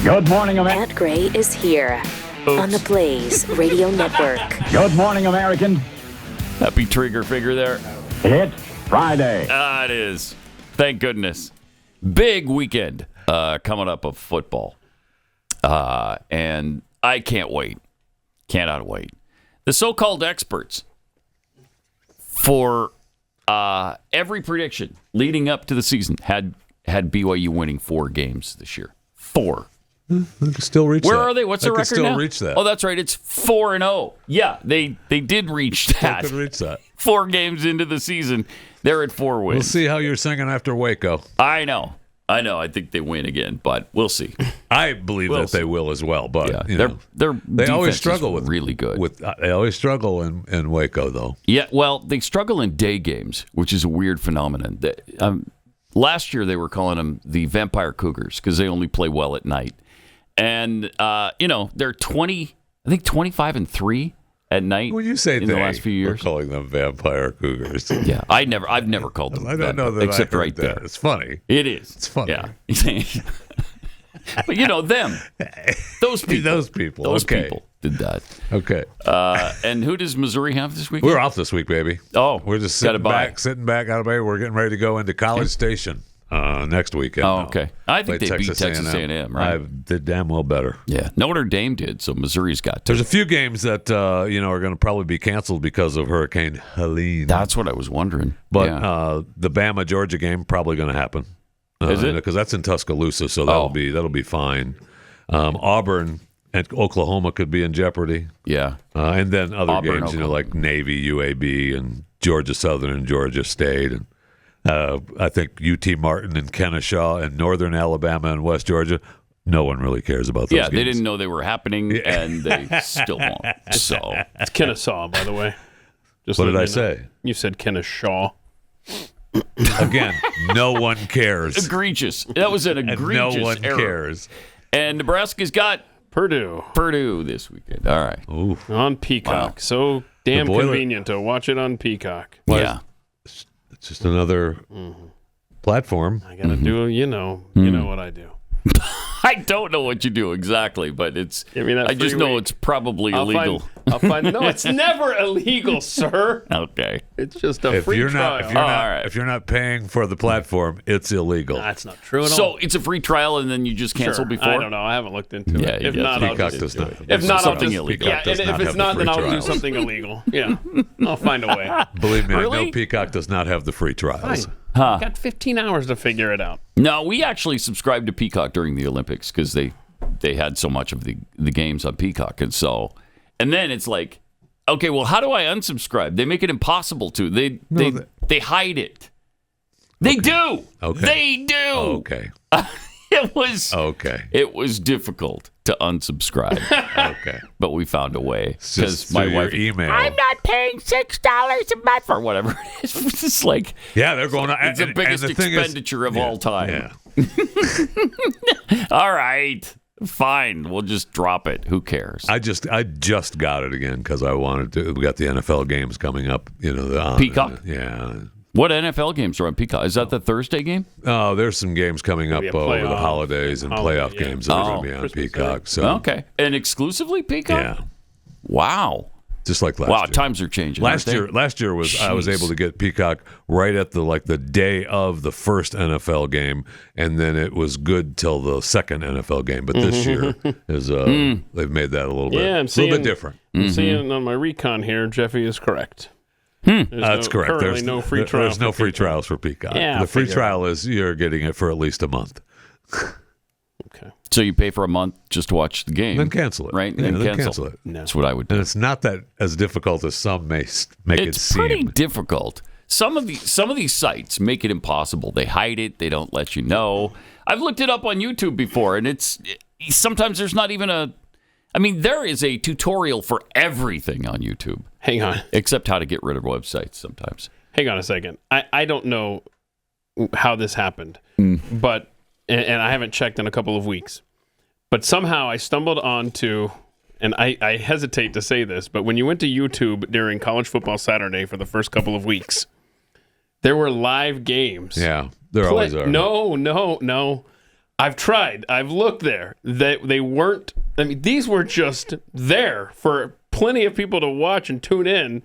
Good morning, America. Pat Gray is here on the Blaze Radio Network. Good morning, American. Happy trigger figure there. It's Friday. It is. Thank goodness. Big weekend coming up of football. And I can't wait. Cannot wait. The so-called experts for every prediction leading up to the season had BYU winning 4 games this year. 4. They can still reach Where that. are they? What's the record still now? reach that. Oh, that's right. It's 4-0. Yeah, they did reach that. They could reach that. 4 games into the season, they're at 4 wins. We'll see how you're singing after Waco. I know. I think they win again, but we'll see. I believe that they will as well, but yeah, they always struggle with really good. They always struggle in Waco, though. Yeah, well, they struggle in day games, which is a weird phenomenon. Last year they were calling them the Vampire Cougars because they only play well at night, and they're 25-3 at night. When you say in the last few years, we're calling them Vampire Cougars. Yeah, I've never called them. I don't know that except I heard right that. there. It's funny. It is. It's funny. Yeah. But them, those people did that. Okay. And who does Missouri have this week? We're off this week, baby. Oh, we're just sitting back out of bed. We're getting ready to go into College Station next weekend. Oh, okay. I think they beat Texas A&M, right? I did damn well better. Yeah. Notre Dame did, so Missouri's got to. There's a few games that are going to probably be canceled because of Hurricane Helene. That's what I was wondering. But the Bama-Georgia game probably going to happen. Is it? Because that's in Tuscaloosa, so that'll be fine. Auburn and Oklahoma could be in jeopardy. Yeah. And then other Auburn, games, Oklahoma. like Navy, UAB, and Georgia Southern and Georgia State. And I think UT Martin and Kennesaw and Northern Alabama and West Georgia. No one really cares about those games. They didn't know they were happening, and they still won't. So it's Kennesaw, by the way. What did I say? You said Kennesaw. Again, no one cares. Egregious. That was an egregious no one error. Cares. And Nebraska's got Purdue this weekend. All right. Ooh. On Peacock. Wow. So damn convenient to watch it on Peacock. Yeah. It's just another platform. I got to do, you know what I do. I don't know what you do exactly, but I just know it's probably illegal. No, it's never illegal, sir. Okay. It's just a free trial. If you're not paying for the platform, it's illegal. That's not true at all. So it's a free trial, and then you just cancel before? I don't know. I haven't looked into it. If not, Peacock does not. If not, I'll just illegal. Yeah, and if it's not, then I'll do something illegal. Yeah, I'll find a way. Believe me, Really? I know Peacock does not have the free trials. Fine. Huh. Got 15 hours to figure it out. No, we actually subscribed to Peacock during the Olympics because they had so much of the games on Peacock, and then it's like, okay, well, how do I unsubscribe? They make it impossible to. They hide it. They do. Okay. They do. Okay. It was difficult to unsubscribe. Okay. But we found a way. Because my wife email. I'm not paying $6 a month for whatever it is. It's just like, they're going on. It's the biggest expenditure of all time. Yeah. All right. Fine. We'll just drop it. Who cares? I just got it again because I wanted to. We got the NFL games coming up. Peacock? Yeah. What NFL games are on Peacock? Is that the Thursday game? Oh, there's some games coming up over the holidays and playoff games that are going to be on Christmas Peacock. Day. So okay, and exclusively Peacock. Yeah. Wow. Just like last year. Wow, times are changing. Last year was I was able to get Peacock right at the day of the first NFL game, and then it was good till the second NFL game. But this year is they've made that a little bit different. I'm seeing on my recon here, Jeffy is correct. That's correct. There's no free trial. There's no free trials for Peacock. Yeah, the free trial is you're getting it for at least a month. Okay. So you pay for a month just to watch the game, then cancel it, right? Yeah, then cancel it. No. That's what I would do. And it's not that as difficult as some make it seem. It's pretty difficult. Some of these sites make it impossible. They hide it. They don't let you know. I've looked it up on YouTube before, and sometimes there's not even a. I mean, there is a tutorial for everything on YouTube. Hang on. Except how to get rid of websites sometimes. Hang on a second. I don't know how this happened, but and I haven't checked in a couple of weeks. But somehow I stumbled onto, and I hesitate to say this, but when you went to YouTube during College Football Saturday for the first couple of weeks, there were live games. Yeah, there always are. No. I've tried. I'i've looked there. They weren't. I mean, these were just there for plenty of people to watch and tune in.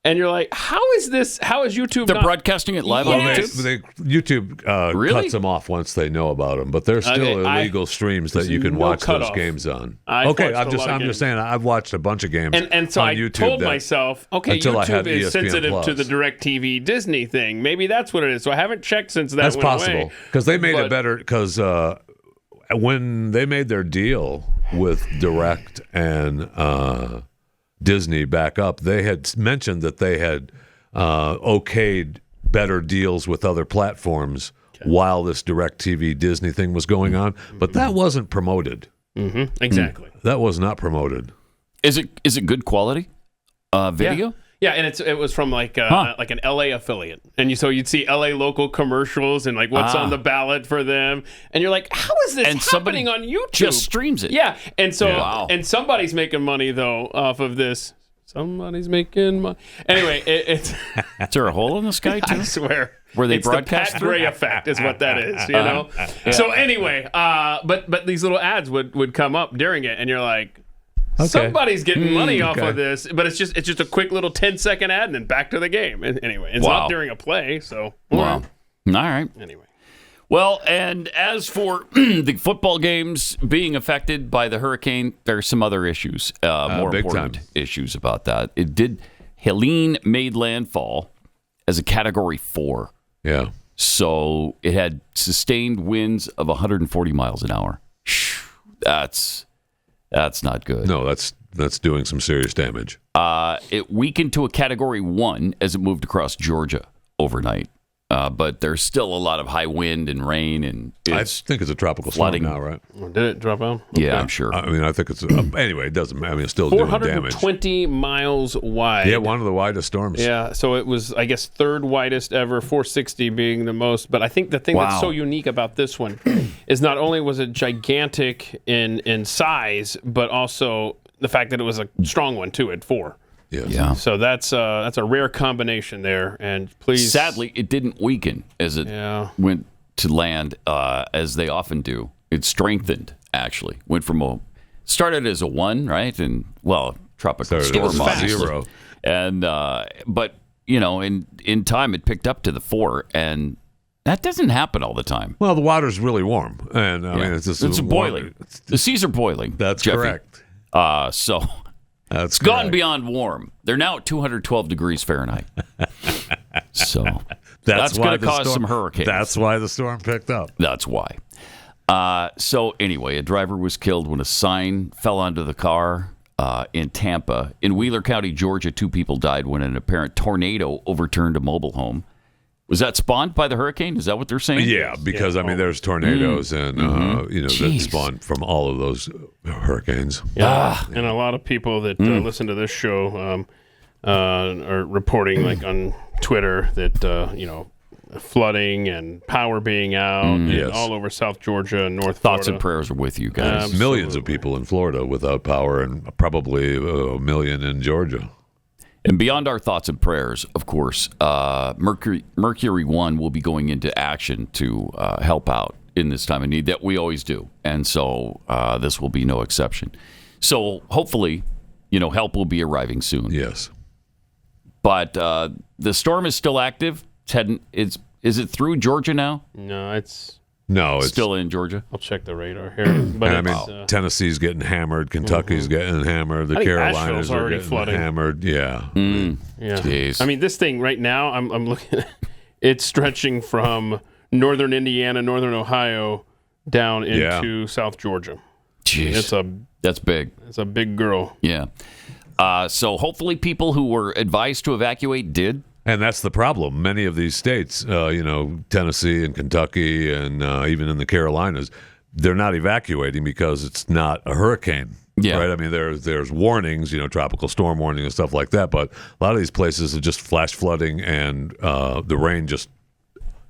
And you're like, how is this? How is YouTube? They're broadcasting it live on YouTube. YouTube Really? cuts them off once they know about them, but they're still illegal streams that you can watch those games on. I'm just saying I've watched a bunch of games and so on I YouTube told myself, okay, YouTube is ESPN sensitive Plus. to the DirecTV Disney thing. Maybe that's what it is. So I haven't checked since that That's went possible away. because they made it better because when they made their deal with Direct and Disney back up, they had mentioned that they had okayed better deals with other platforms while this DirecTV Disney thing was going on, but that wasn't promoted. Exactly. That was not promoted. Is it good quality video? Yeah, and it was from like an LA affiliate, and so you'd see LA local commercials and like what's on the ballot for them, and you're like, how is this happening on YouTube? Just streams it. Yeah, and so and somebody's making money though off of this. Somebody's making money. Anyway, it's Is there a hole in the sky too? I swear. Where they it's broadcast the Pat Gray effect is what that is, you know? So anyway, but these little ads would come up during it, and you're like, somebody's getting money off of this, but it's just a quick little 10-second ad and then back to the game. And anyway, it's not during a play, so All right. Anyway. Well, and as for the football games being affected by the hurricane, there are some other issues, more important issues about that. Helene made landfall as a Category 4. Yeah. So it had sustained winds of 140 miles an hour. That's not good. No, that's doing some serious damage. It weakened to a Category 1 as it moved across Georgia overnight. But there's still a lot of high wind and rain, and I think it's a tropical flooding storm now, right? Did it drop out? Okay. Yeah, I'm sure. I mean, I think it's anyway. It doesn't matter. I mean, it's still doing damage. 420 miles wide. Yeah, one of the widest storms. Yeah, so it was, I guess, third widest ever, 460 being the most. But I think the thing that's so unique about this one is not only was it gigantic in size, but also the fact that it was a strong one too at 4. Yes. Yeah. So that's a rare combination there, and please. Sadly, it didn't weaken as it went to land, as they often do. It strengthened. Actually, went from started as a 1, right, and tropical storm, obviously. 0, and but in time it picked up to the 4, and that doesn't happen all the time. Well, the water's really warm, and I mean it's boiling. The seas are boiling. That's Jeffy. correct. So. That's gone beyond warm. They're now at 212 degrees Fahrenheit. So that's going to cause some hurricanes. That's why the storm picked up. That's why. So anyway, a driver was killed when a sign fell onto the car in Tampa. In Wheeler County, Georgia, 2 people died when an apparent tornado overturned a mobile home. Was that spawned by the hurricane? Is that what they're saying? Yeah, because I mean, there's tornadoes and that spawn from all of those hurricanes. Yeah, and a lot of people that listen to this show are reporting, like on Twitter, that flooding and power being out and all over South Georgia and North Florida. Thoughts and prayers are with you guys. Absolutely. Millions of people in Florida without power, and probably a million in Georgia. And beyond our thoughts and prayers, of course, Mercury 1 will be going into action to help out in this time of need that we always do. And so this will be no exception. So hopefully, help will be arriving soon. Yes. But the storm is still active. Is it through Georgia now? No, it's still in Georgia. I'll check the radar here. But Tennessee's getting hammered. Kentucky's getting hammered. The Carolinas are getting flooding. hammered. Yeah. Yeah. Jeez. I mean, this thing right now, I'm looking at it's stretching from northern Indiana, northern Ohio, down into South Georgia. Jeez. That's big. It's a big girl. Yeah. So hopefully people who were advised to evacuate did. And that's the problem. Many of these states, Tennessee and Kentucky and even in the Carolinas, they're not evacuating because it's not a hurricane. Yeah. Right? I mean, there's warnings, tropical storm warning and stuff like that. But a lot of these places are just flash flooding and the rain just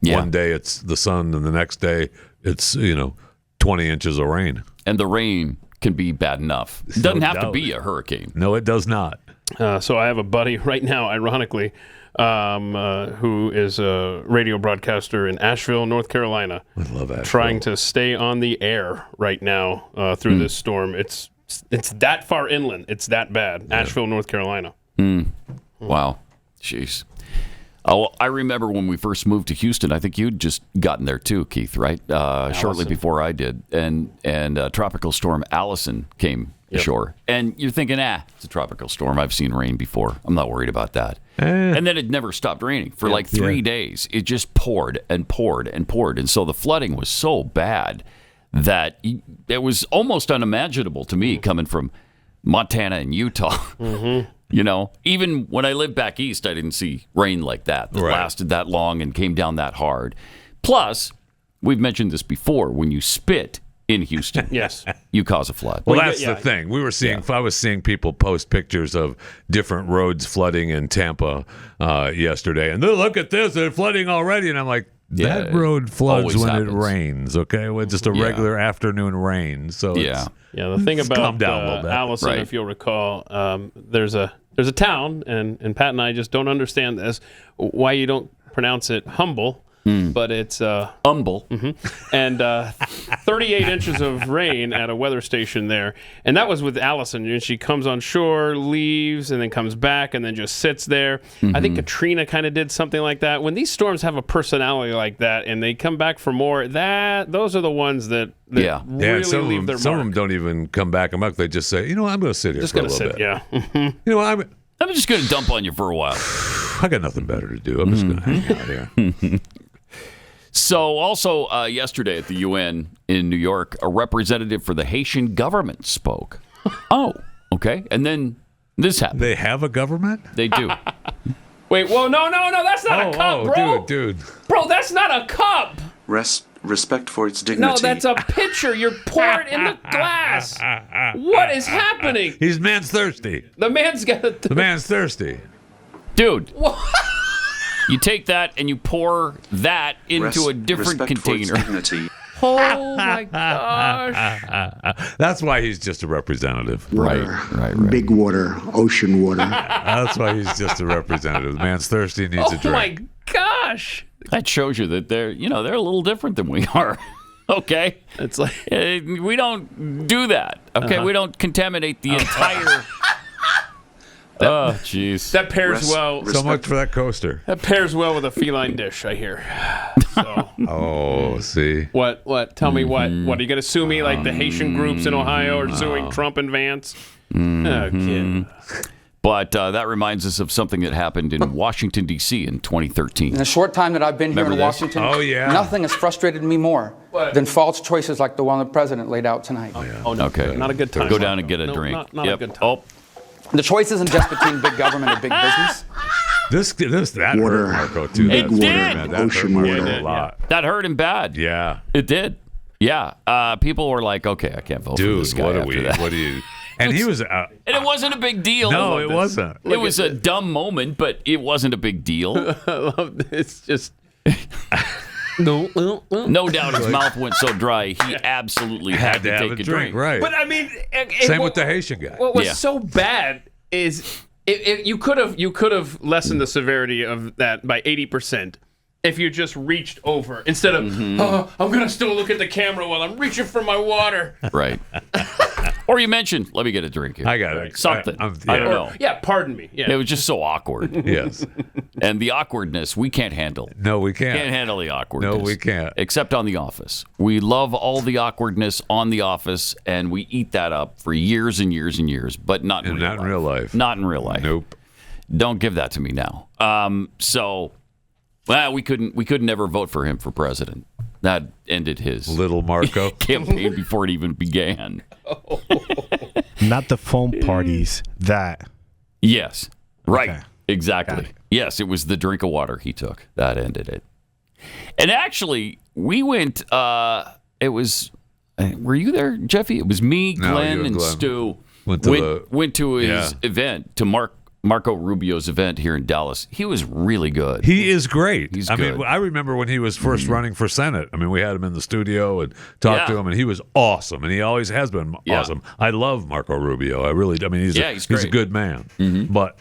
one day it's the sun and the next day it's, 20 inches of rain. And the rain can be bad enough. It doesn't have to be a hurricane. No, it does not. So I have a buddy right now, ironically, who is a radio broadcaster in Asheville, North Carolina. I love Asheville. Trying to stay on the air right now through this storm. It's that far inland. It's that bad. Yeah. Asheville, North Carolina. Wow. Jeez. Oh, I remember when we first moved to Houston. I think you'd just gotten there too, Keith, right? Shortly before I did. And Tropical Storm Allison came ashore. And you're thinking, it's a tropical storm. I've seen rain before. I'm not worried about that. And then it never stopped raining for like 3 days. It just poured and poured and poured. And so the flooding was so bad that it was almost unimaginable to me coming from Montana and Utah. You know, even when I lived back east, I didn't see rain like that lasted that long and came down that hard. Plus, we've mentioned this before, when you spit in Houston, you cause a flood. Well, that's the thing. We were seeing. I was seeing people post pictures of different roads flooding in Tampa yesterday, and look at this, they're flooding already. And I'm like, that road floods when it rains. Okay, well, just a regular afternoon rain. So the thing about Allison, if you'll recall, there's a town, and Pat and I just don't understand this, why you don't pronounce it Humble. But it's humble, and 38 inches of rain at a weather station there, and that was with Allison. And she comes on shore, leaves, and then comes back, and then just sits there. I think Katrina kind of did something like that. When these storms have a personality like that, and they come back for more, those are the ones that really leave their mark. Some of them don't even come back. They just say, I'm going to sit here for a little bit. I'm just going to dump on you for a while. I got nothing better to do. I'm just going to hang out here. So also yesterday at the UN in New York, a representative for the Haitian government spoke. Oh, okay. And then this happened. They have a government? They do. Wait, whoa, no, that's not a cup, bro. Dude. Bro, that's not a cup. Respect for its dignity. No, that's a pitcher. You're pouring in the glass. What is happening? He's man's thirsty. The man's got it. The man's thirsty. Dude. What? You take that and you pour that into a different container. Oh my gosh. That's why he's just a representative. Water, right. Big water, ocean water. That's why he's just a representative. The man's thirsty, needs a drink. Oh my gosh. That shows you that they're a little different than we are. Okay? It's like we don't do that. Okay? We don't contaminate the entire Oh, jeez. That pairs well. So much for that coaster. That pairs well with a feline dish, I hear. So. See. What? Tell me what? What, are you going to sue me like the Haitian groups in Ohio are suing Trump and Vance? Oh, kid. But that reminds us of something that happened in Washington, D.C. in 2013. In the short time that I've been here in Washington, nothing has frustrated me more than false choices like the one the president laid out tonight. Oh, no. Okay. Not a good time. Go down and get a drink. Not a good time. The choice isn't just between big government and big business. That water, hurt Marco too. Big water, that ocean hurt water. a lot. That hurt him bad. Yeah, it did. Yeah, people were like, "Okay, I can't vote for this guy." What do you? And he was. And it wasn't a big deal. No, it wasn't. It was a dumb moment, but it wasn't a big deal. I love this. It's just. No doubt his mouth went so dry he absolutely had to take a drink. Right. But I mean, same with the Haitian guy. What was so bad is you could have lessened the severity of that by 80% if you just reached over instead of I'm gonna still look at the camera while I'm reaching for my water. Right. Or you mentioned, let me get a drink here. I got it. Something. I don't know. Yeah, pardon me. Yeah. It was just so awkward. Yes. And the awkwardness we can't handle. No, we can't. Can't handle the awkwardness. No, we can't. Except on The Office. We love all the awkwardness on The Office, and we eat that up for years and years and years, but not in real life. Not in real life. Nope. Don't give that to me now. We couldn't ever vote for him for president. That ended his little Marco campaign before it even began. Not the foam parties. That. Yes. Right. Okay. Exactly. Yes, it was the drink of water he took. That ended it. And actually, we went, it was, were you there, Jeffy? It was me, Glenn, and Stu. Went to his event to mark Marco Rubio's event here in Dallas. He was really good. He is great. He's I good. mean, I remember when he was first running for Senate. I mean, we had him in the studio and talked to him, and he was awesome, and he always has been awesome. I love Marco Rubio. I mean, he's a good man. But,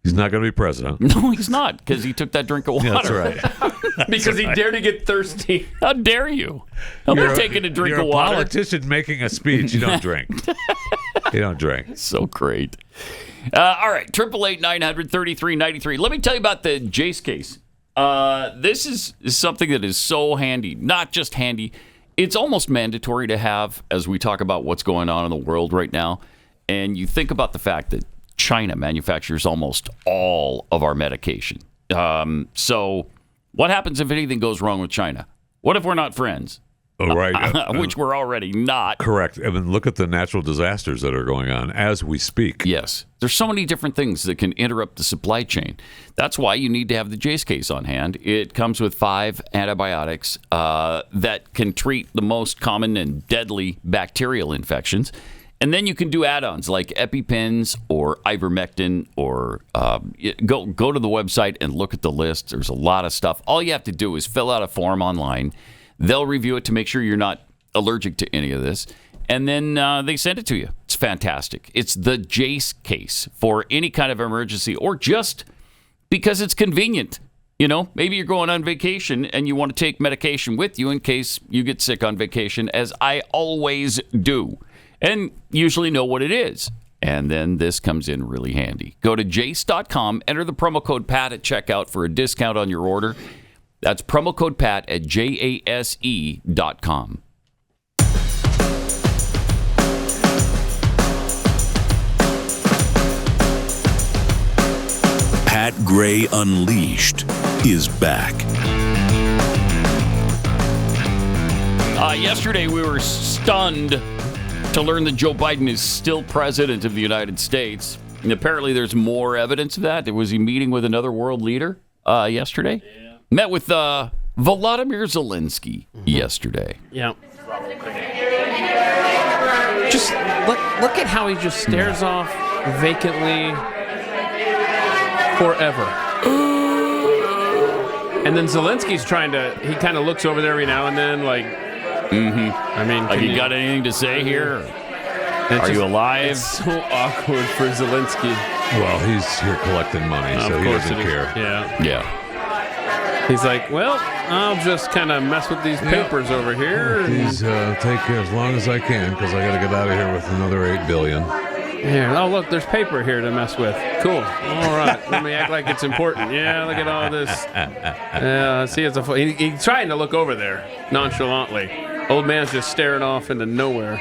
he's not going to be president. No, he's not, because he took that drink of water. Yeah, that's right. Because he dared to get thirsty. How dare you? I'm taking a drink of water. You're a politician making a speech. You don't drink. You don't drink. So great. All right, 888-900-3393. Let me tell you about the Jace case. This is something that is so handy. Not just handy. It's almost mandatory to have as we talk about what's going on in the world right now. And you think about the fact that China manufactures almost all of our medication. So what happens if anything goes wrong with China? What if we're not friends? Oh, right. Which we're already not. Correct. I mean, look at the natural disasters that are going on as we speak. Yes. There's so many different things that can interrupt the supply chain. That's why you need to have the Jace case on hand. It comes with 5 antibiotics that can treat the most common and deadly bacterial infections. And then you can do add-ons like EpiPens or ivermectin or go to the website and look at the list. There's a lot of stuff. All you have to do is fill out a form online. They'll review it to make sure you're not allergic to any of this. And then they send it to you. It's fantastic. It's the Jace case for any kind of emergency or just because it's convenient. You know, maybe you're going on vacation and you want to take medication with you in case you get sick on vacation, as I always do. And usually know what it is. And then this comes in really handy. Go to jace.com, enter the promo code PAT at checkout for a discount on your order. That's promo code PAT at jase.com. Pat Gray Unleashed is back. Yesterday we were stunned to learn that Joe Biden is still president of the United States. And apparently there's more evidence of that. Was he meeting with another world leader yesterday? Yeah. Met with Volodymyr Zelenskyy yesterday. Yeah. Just look at how he just stares off vacantly forever. And then Zelensky's he kind of looks over there every now and then like, I mean, like, you got anything to say here? Are you alive? It's so awkward for Zelenskyy. Well, he's here collecting money, so he doesn't care. Yeah. He's like, well, I'll just kind of mess with these papers over here. These take care as long as I can because I got to get out of here with another $8 billion. Here, oh look, there's paper here to mess with. Cool. All right, let me act like it's important. Yeah, look at all this. Yeah, see, he's trying to look over there nonchalantly. Old man's just staring off into nowhere.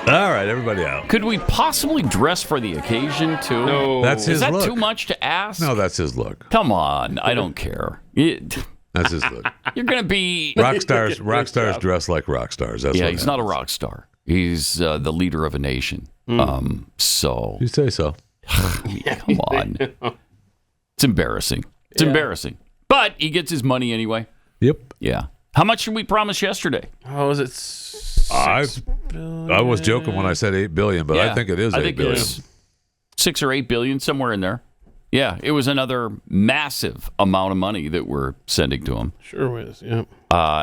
All right, everybody out. Could we possibly dress for the occasion, too? No. That's his look. Is that too much to ask? No, that's his look. Come on. I don't care. That's his look. You're going to be... Rock stars dress like rock stars. That's he's not a rock star. He's the leader of a nation. So... You say so. Come on. It's embarrassing. It's embarrassing. But he gets his money anyway. Yep. Yeah. How much did we promise yesterday? Oh, was it I was joking when I said $8 billion, but I think it is $8 billion. It's 6 or 8 billion, somewhere in there. Yeah, it was another massive amount of money that we're sending to him. Sure is, yeah.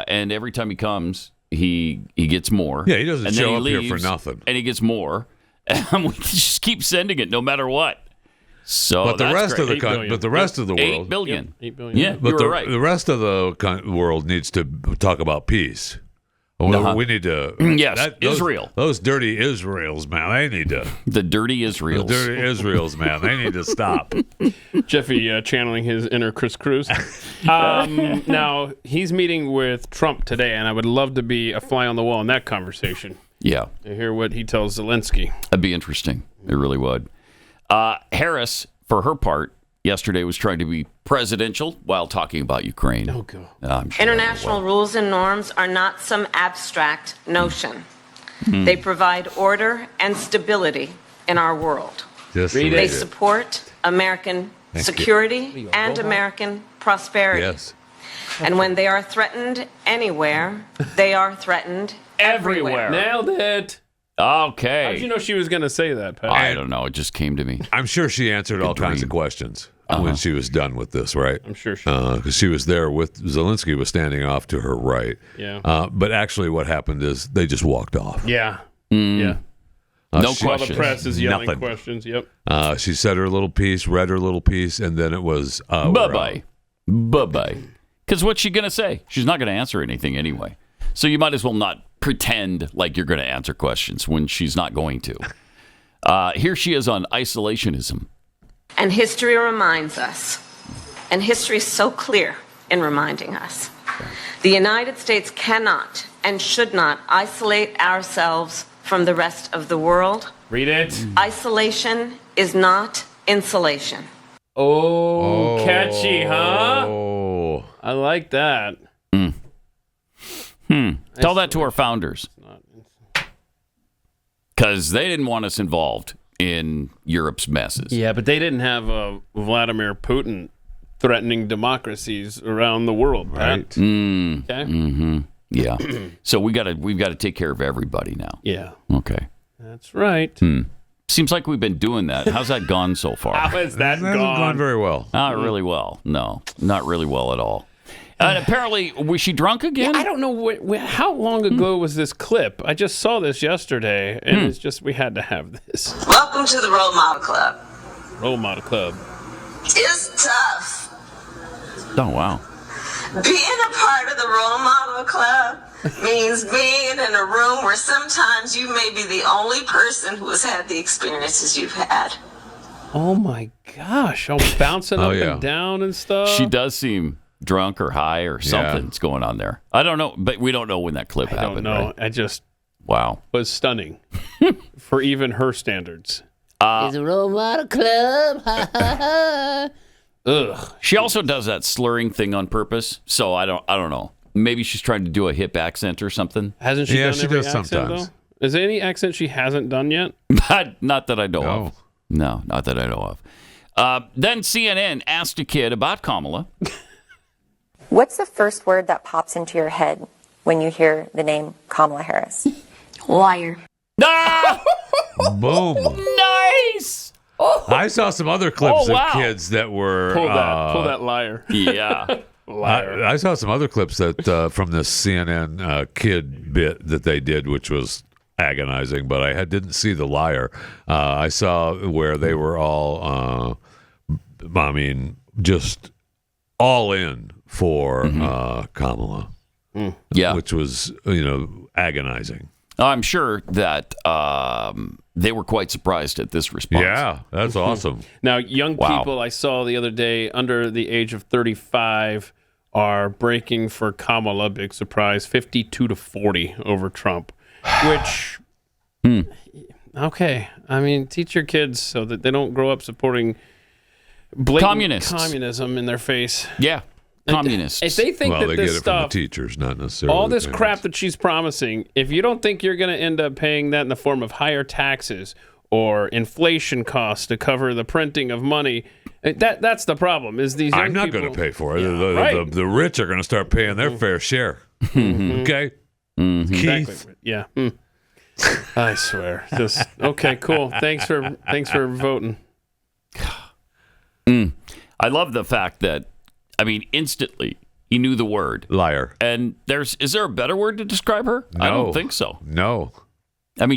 And every time he comes, he gets more. Yeah, he doesn't show up leaves, here for nothing. And he gets more. And we just keep sending it no matter what. So but the rest great. of the world, $8 billion. Yep, $8 billion. Yeah, but you're right. The rest of the world needs to talk about peace. We need to. Yes, Israel. Those dirty Israels, man. They need to. The dirty Israels. The dirty Israels, man. They need to stop. Jeffy channeling his inner Chris Cruz. Now, he's meeting with Trump today, and I would love to be a fly on the wall in that conversation. Yeah. To hear what he tells Zelenskyy. That'd be interesting. It really would. Harris, for her part, yesterday was trying to be presidential while talking about Ukraine. Oh, God. Sure International rules and norms are not some abstract notion. They provide order and stability in our world. They support American security and American prosperity. Yes. And when they are threatened anywhere, they are threatened everywhere. Nailed it. Okay. How did you know she was going to say that, Pat? I don't know. It just came to me. I'm sure she answered all kinds of questions when she was done with this, right? I'm sure she because she was there with Zelenskyy was standing off to her right. Yeah. But actually, what happened is they just walked off. Yeah. Mm. Yeah. No While questions. the press is yelling Nothing. questions. Yep. She said her little piece, read her little piece, and then it was bye-bye. Bye-bye. Because what's she going to say? She's not going to answer anything anyway. So you might as well not pretend like you're going to answer questions when she's not going to. Here she is on isolationism. And history reminds us, and history is so clear in reminding us, the United States cannot and should not isolate ourselves from the rest of the world. Read it. Isolation is not insulation. Oh, catchy, huh? Oh. I like that. Tell that to our founders. Because they didn't want us involved in Europe's messes. Yeah, but they didn't have Vladimir Putin threatening democracies around the world, Right. Okay. Mm-hmm. Yeah. So we've got to take care of everybody now. Yeah. Okay. That's right. Seems like we've been doing that. How's that gone so far? How has that Hasn't gone gone? very well. Not really well. No, not really well at all. And apparently, was she drunk again? I don't know how long ago was this clip. I just saw this yesterday, and it's just we had to have this. Welcome to the Role Model Club. Role Model Club. It's tough. Oh, wow. Being a part of the Role Model Club means being in a room where sometimes you may be the only person who has had the experiences you've had. Oh, my gosh. All bouncing up and down and stuff. She does seem drunk or high or something's going on there. I don't know, but we don't know when that clip happened. I don't know. Right? I just wow, was stunning for even her standards. It's a Role Model Club. Ugh. She also does that slurring thing on purpose. So I don't know. Maybe she's trying to do a hip accent or something. Hasn't she done she every does accent, sometimes. though? Is there any accent she hasn't done yet? Not that I know of. No, not that I know of. Then CNN asked a kid about Kamala. What's the first word that pops into your head when you hear the name Kamala Harris? Liar. Ah! Boom. Nice. I saw some other clips of kids that were Pull that liar. Yeah. Liar. I saw some other clips that from this CNN kid bit that they did, which was agonizing, but I didn't see the liar. I saw where they were all, just all in for Kamala. Yeah. Which was, agonizing. I'm sure that they were quite surprised at this response. Yeah, that's awesome. Now, young people I saw the other day under the age of 35 are breaking for Kamala, big surprise, 52-40 over Trump, which, okay. I mean, teach your kids so that they don't grow up supporting blatant communism in their face. Yeah, communists. If they think that they this get it stuff, from the teachers, not necessarily all this the crap that she's promising, if you don't think you're going to end up paying that in the form of higher taxes or inflation costs to cover the printing of money, that's the problem. Is these young I'm not people going to pay for it. Yeah, right. The rich are going to start paying their fair share. Okay, Keith. Exactly. Yeah. I swear. Just okay. Cool. Thanks for voting. I love the fact that, instantly he knew the word liar. And is there a better word to describe her? No. I don't think so. No.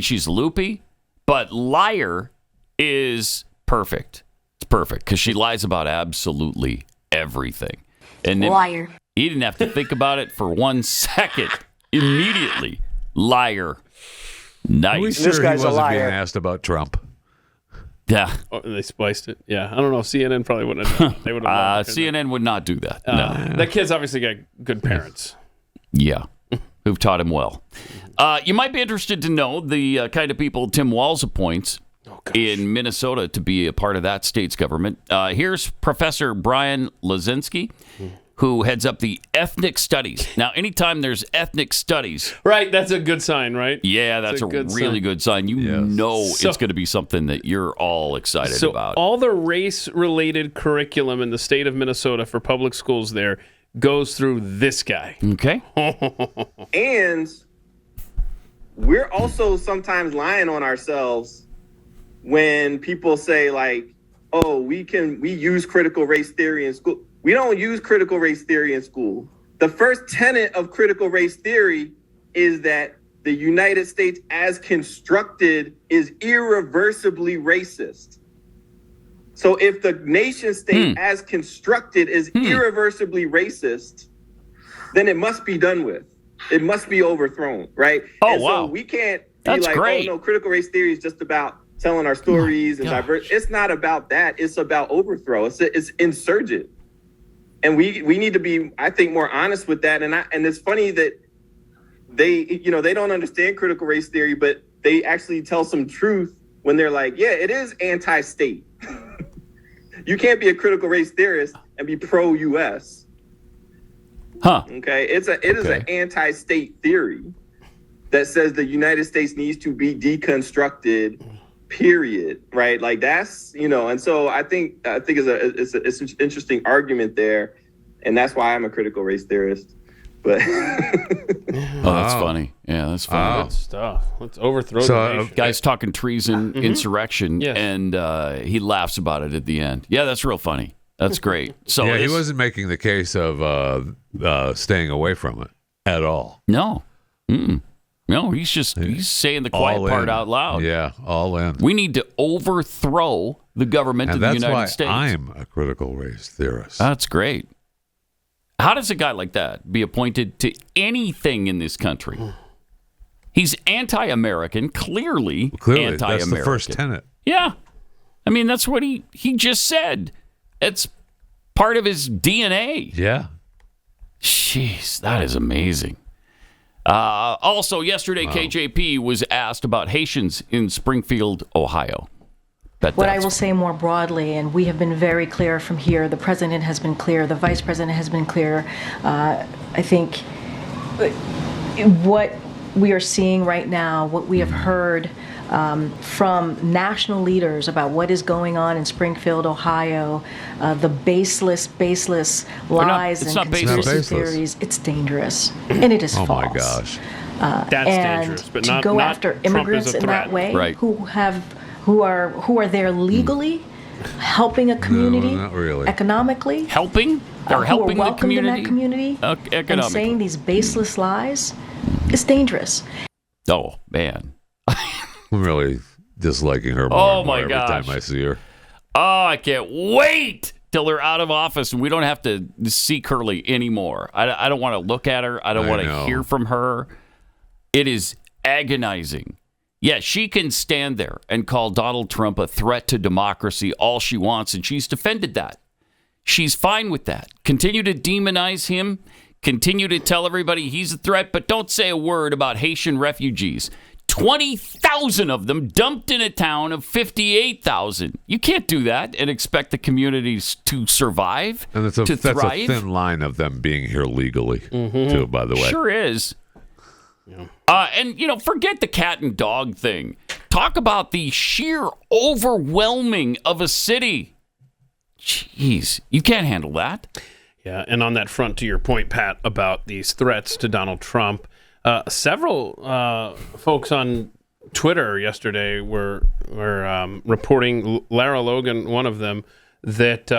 She's loopy, but liar is perfect. It's perfect because she lies about absolutely everything. And Liar. He didn't have to think about it for 1 second. Immediately, liar. Nice. Are we sure he wasn't being asked about Trump? Yeah. Oh, they spliced it. Yeah. I don't know. CNN probably wouldn't have done it. They would have CNN would not do that. No. That kid's obviously got good parents. Yeah. Who've taught him well. You might be interested to know the kind of people Tim Walz appoints in Minnesota to be a part of that state's government. Here's Professor Brian Zelenskyy, who heads up the ethnic studies. Now, anytime there's ethnic studies... Right, that's a good sign, right? Yeah, that's a really good sign. You know it's going to be something that you're all excited about. All the race-related curriculum in the state of Minnesota for public schools there goes through this guy. Okay. And we're also sometimes lying on ourselves when people say like, oh, we use critical race theory in school. We don't use critical race theory in school. The first tenet of critical race theory is that the United States as constructed is irreversibly racist. So if the nation state as constructed is irreversibly racist, then it must be done with. It must be overthrown, right? Oh, and wow. So we can't be That's like, great. oh, no, critical race theory is just about telling our stories and diverse. It's not about that. It's about overthrow. It's insurgent. And we need to be, I think, more honest with that. And it's funny that they don't understand critical race theory, but they actually tell some truth when they're like, yeah, it is anti-state. You can't be a critical race theorist and be pro-US. Huh. Okay. It is an anti-state theory that says the United States needs to be deconstructed, period. Right. Like that's, and so I think it's an interesting argument there. And that's why I'm a critical race theorist. But that's funny. Yeah, that's funny. Good stuff. Let's overthrow the nation. Guy's talking treason, insurrection, and he laughs about it at the end. Yeah, that's real funny. That's great. So yeah, he wasn't making the case of staying away from it at all. No. No, he's saying the quiet part out loud. Yeah, all in. We need to overthrow the government of the United States. That's why I'm a critical race theorist. That's great. How does a guy like that be appointed to anything in this country? He's anti-American, clearly anti-American. That's the first tenet. Yeah. I mean, that's what he just said. It's part of his DNA. Yeah. Jeez, that is amazing. Also, yesterday, KJP was asked about Haitians in Springfield, Ohio. What I will say more broadly, and we have been very clear from here, the president has been clear, the vice president has been clear. I think what we are seeing right now, what we have heard from national leaders about what is going on in Springfield, Ohio, the baseless lies and conspiracy theories, it's dangerous. And it is false. Oh, my gosh. That's dangerous. But to go after immigrants in that way, who are there legally, helping a community, not really. Economically, helping, they're helping who are the community, in that community, economically, and saying these baseless lies, it's dangerous. Oh man, I'm really disliking her more and more every time I see her. Oh, I can't wait till they're out of office and we don't have to see Curly anymore. I don't want to look at her. I don't want to hear from her. It is agonizing. Yeah, she can stand there and call Donald Trump a threat to democracy all she wants, and she's defended that. She's fine with that. Continue to demonize him. Continue to tell everybody he's a threat, but don't say a word about Haitian refugees. 20,000 of them dumped in a town of 58,000. You can't do that and expect the communities to survive, and that's a thin line of them being here legally, too, by the way. Sure is. Yeah. And, forget the cat and dog thing. Talk about the sheer overwhelming of a city. Jeez, you can't handle that. Yeah, and on that front, to your point, Pat, about these threats to Donald Trump, several folks on Twitter yesterday were reporting, Lara Logan, one of them, that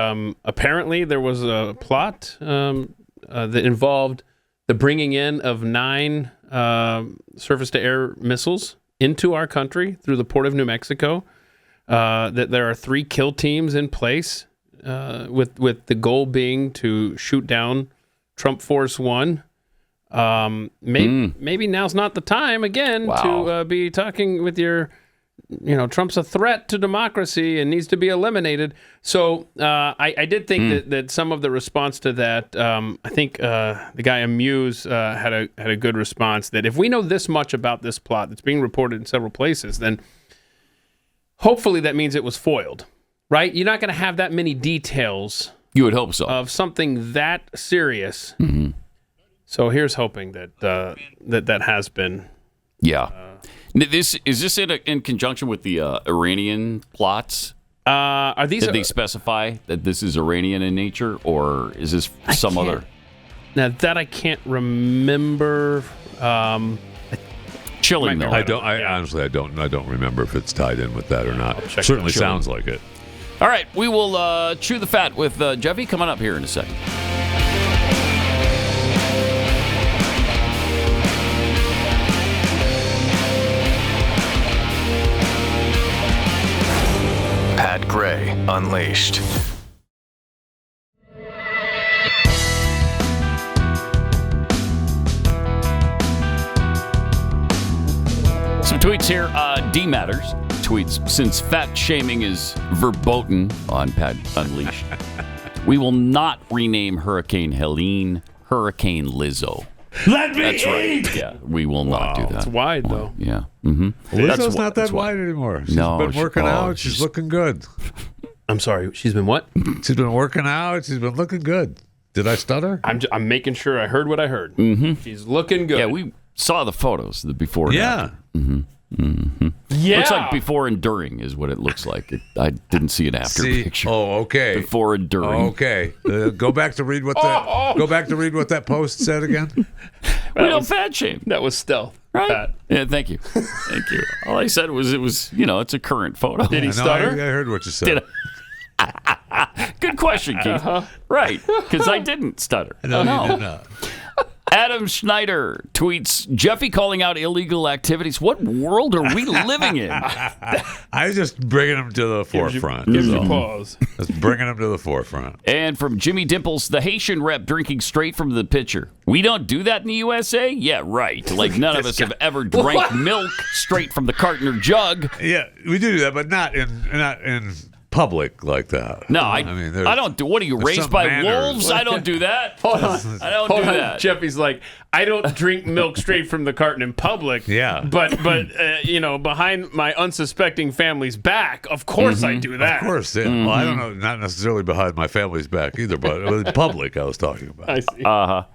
apparently there was a plot that involved the bringing in of 9 surface-to-air missiles into our country through the port of New Mexico, that there are 3 kill teams in place, with the goal being to shoot down Trump Force One. Maybe now's not the time again to be talking with your, Trump's a threat to democracy and needs to be eliminated. So I did think that some of the response to that, I think the guy Amuse had a good response, that if we know this much about this plot that's being reported in several places, then hopefully that means it was foiled, right? You're not going to have that many details. You would hope so. Of something that serious. Mm-hmm. So here's hoping that that has been. Yeah. Is this in conjunction with the Iranian plots? Are these? Did they specify that this is Iranian in nature, or is this some other? Now that I can't remember. Cheez-It chilling though. Honestly, I don't remember if it's tied in with that or not. Certainly sounds like it. All right, we will chew the fat with Jeffy coming up here in a second. Pat Gray Unleashed. Some tweets here. D Matters tweets, since fat shaming is verboten on Pat Unleashed, we will not rename Hurricane Helene Hurricane Lizzo. Let me That's right. Yeah, we will not do that. It's wide, though. Yeah. Mm-hmm. Lizzo's not that wide anymore. She's been working out. She's looking good. I'm sorry. She's been what? She's been working out. She's been looking good. Did I stutter? I'm making sure I heard what I heard. Mm-hmm. She's looking good. Yeah, we saw the photos, the before and after. Mm-hmm. Mm-hmm. Yeah. Looks like before and during is what it looks like. I didn't see an after picture. Oh, okay. Before and during. Okay. Go back to read what that. Go back to read what that post said again. We don't fat shame. That was stealth. Right? Pat. Yeah, thank you. Thank you. All I said was it was, it's a current photo. Did he stutter? I heard what you said. Good question, Keith. Uh-huh. Right, because I didn't stutter. No, you did not. Adam Schneider tweets, Jeffy calling out illegal activities. What world are we living in? I was just bringing them to the forefront. Gives you pause. Just bringing them to the forefront. And from Jimmy Dimples, the Haitian rep drinking straight from the pitcher. We don't do that in the USA? Yeah, right. Like none of us have ever drank milk straight from the carton or jug. Yeah, we do that, but not in public like that. No, I don't do. What are you, raised by wolves? I don't do that. Hold on. I don't do that. Jeffy's like, I don't drink milk straight from the carton in public. Yeah. But behind my unsuspecting family's back, of course I do that. Of course, yeah. Well, I don't know, not necessarily behind my family's back either, but in public I was talking about. I see. Uh-huh.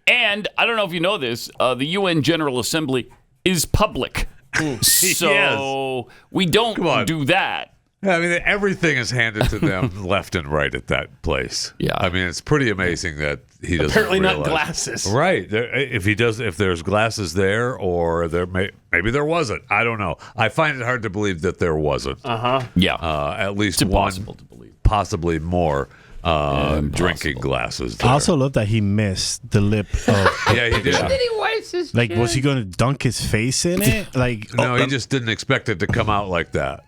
And I don't know if you know this, the UN General Assembly is public. So we don't do that. I mean, everything is handed to them left and right at that place. Yeah, I mean, it's pretty amazing that he doesn't. Apparently, realize. not glasses. Right? If there's glasses there, or maybe there wasn't. I don't know. I find it hard to believe that there wasn't. Yeah. At least it's impossible to believe. Possibly more. Drinking glasses. There. I also love that he missed the lip of. Yeah, he did. Then he wipes his Like, chin. was he going to dunk his face in it? Like, no, he just didn't expect it to come out like that.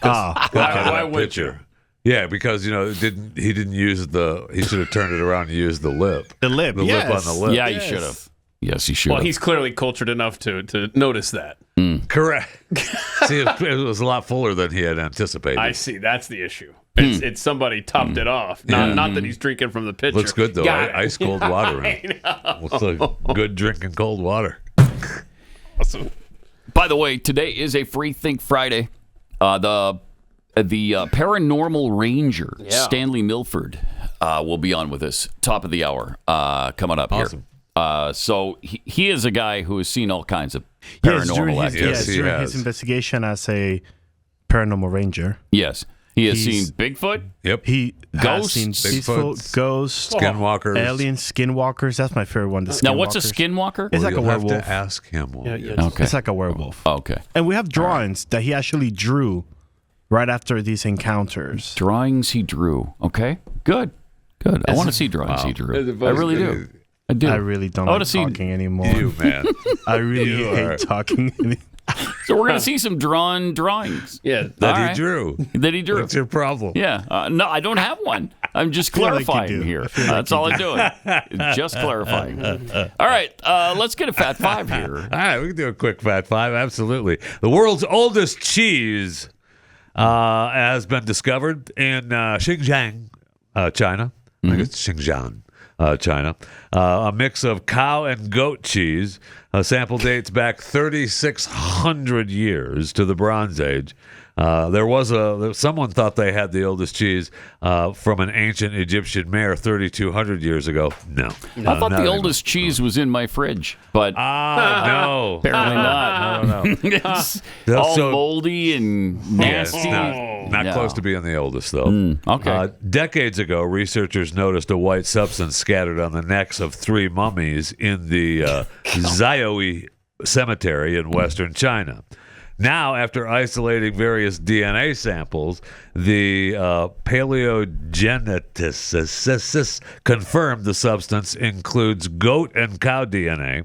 Why would you? Yeah, because he didn't use he should have turned it around and used the lip. The lip, the lip on the lip. Yeah, he should have. Yes, he should. Well, he's clearly cultured enough to notice that. Correct. See, it was a lot fuller than he had anticipated. I see. That's the issue. It's somebody topped it off. Not that he's drinking from the pitcher. Looks good though. Ice cold water. Looks like good drinking cold water. Awesome. By the way, today is a Free Think Friday. The Paranormal Ranger, Stanley Milford, will be on with us, top of the hour, coming up here. So he is a guy who has seen all kinds of paranormal activity. During his investigation as a paranormal ranger. Yes. He has seen Bigfoot. Yep. He has seen Bigfoot, ghosts, skinwalkers, alien skinwalkers. That's my favorite one. Now, what's a skinwalker? It's like a werewolf. Have to ask him. Okay. It's like a werewolf. Okay. And we have drawings that he actually drew right after these encounters. Drawings he drew. Okay. Good. I want to see drawings he drew. I really do. I do. I really don't like talking anymore. You, man. I really hate talking anymore. So we're going to see some drawn drawings. Yeah. That he drew. That's your problem. Yeah. No, I don't have one. I'm just clarifying here. That's all I'm doing. Just clarifying. All right. Let's get a Fat Five here. All right. We can do a quick Fat Five. Absolutely. The world's oldest cheese has been discovered in Xinjiang, China. I think it's Xinjiang. China. A mix of cow and goat cheese. A sample dates back 3,600 years to the Bronze Age. Someone thought they had the oldest cheese from an ancient Egyptian mare 3,200 years ago. No. I thought the oldest cheese was in my fridge, but no. Apparently not. No. It's all moldy and nasty. Not close to being the oldest, though. Okay. Decades ago, researchers noticed a white substance scattered on the necks of 3 mummies in the Zayoe cemetery in western China. Now, after isolating various DNA samples, the paleogeneticists confirmed the substance includes goat and cow DNA,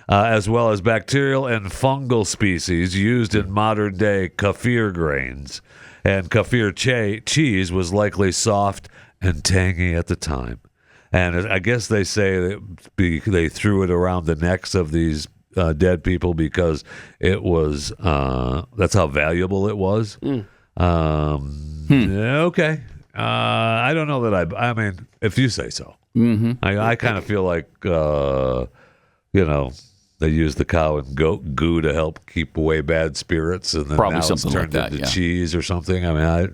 as well as bacterial and fungal species used in modern-day kefir grains. And kefir cheese was likely soft and tangy at the time. And I guess they say that they threw it around the necks of these dead people because it was that's how valuable it was. Okay. I don't know that I mean, if you say so. I kind of feel like they use the cow and goat goo to help keep away bad spirits, and then probably now something it's turned like that, into cheese or something. I mean, I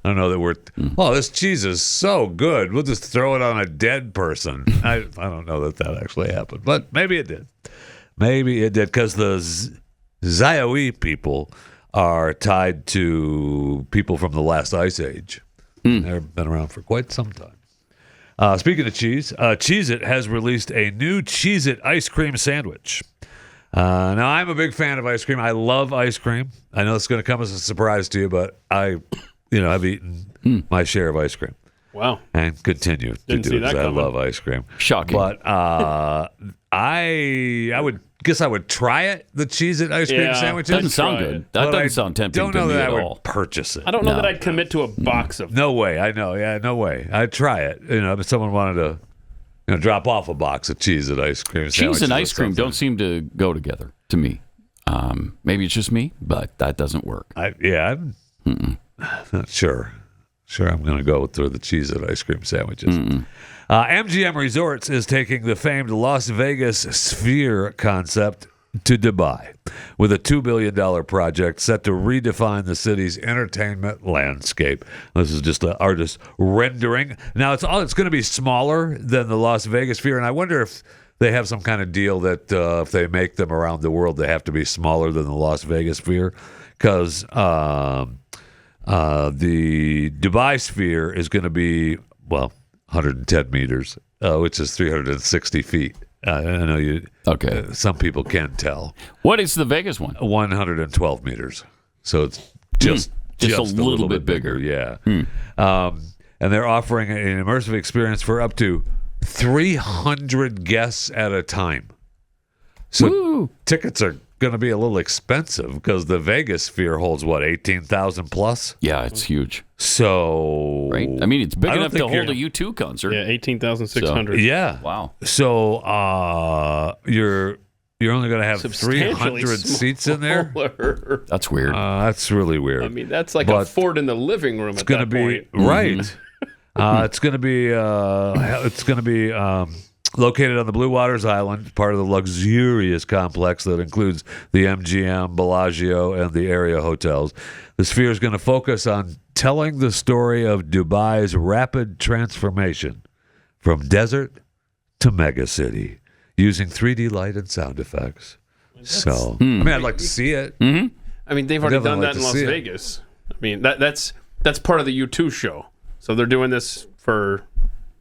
don't know that we're. Oh, this cheese is so good. We'll just throw it on a dead person. I don't know that actually happened, but maybe it did. Maybe it did, because the Zayoi people are tied to people from the last ice age. They've been around for quite some time. Speaking of cheese, Cheez-It has released a new Cheez-It ice cream sandwich. Now, I'm a big fan of ice cream. I love ice cream. I know it's going to come as a surprise to you, but I've eaten my share of ice cream. Wow. And continue to do it because I love ice cream. Shocking. But I would guess I would try it, the Cheez-It ice cream sandwiches. Doesn't sound good. That doesn't sound tempting to me at all. Don't know that I would purchase it. I don't know that I'd commit to a box of them. No way. I know. Yeah, no way. I'd try it. If someone wanted to drop off a box of Cheez-It ice cream sandwiches. Cheese and ice cream don't seem to go together to me. Maybe it's just me, but that doesn't work. I'm not sure. Sure, I'm going to go through the Cheez-It ice cream sandwiches. MGM Resorts is taking the famed Las Vegas Sphere concept to Dubai with a $2 billion project set to redefine the city's entertainment landscape. This is just an artist rendering. Now, it's going to be smaller than the Las Vegas Sphere, and I wonder if they have some kind of deal that if they make them around the world, they have to be smaller than the Las Vegas Sphere, because the Dubai Sphere is going to be, 110 meters, which is 360 feet. I know you. Okay. Some people can tell. What is the Vegas one? 112 meters. So it's just a little bit bigger. Yeah. And they're offering an immersive experience for up to 300 guests at a time. So tickets are going to be a little expensive because the Vegas Sphere holds 18,000 plus. Yeah, it's huge. So right, I mean, it's big enough to hold a U2 concert. Yeah, 18,600. So, yeah, wow. So you're only going to have 300 seats in there. That's weird. That's really weird. I mean, that's like a fort in the living room. It's going to be right. It's going to be. Located on the Blue Waters Island, part of the luxurious complex that includes the MGM, Bellagio, and the area hotels. The Sphere is going to focus on telling the story of Dubai's rapid transformation from desert to megacity using 3D light and sound effects. I mean, I'd like to see it. I mean, they've already done that in Las Vegas. I mean, that's part of the U2 show. So they're doing this for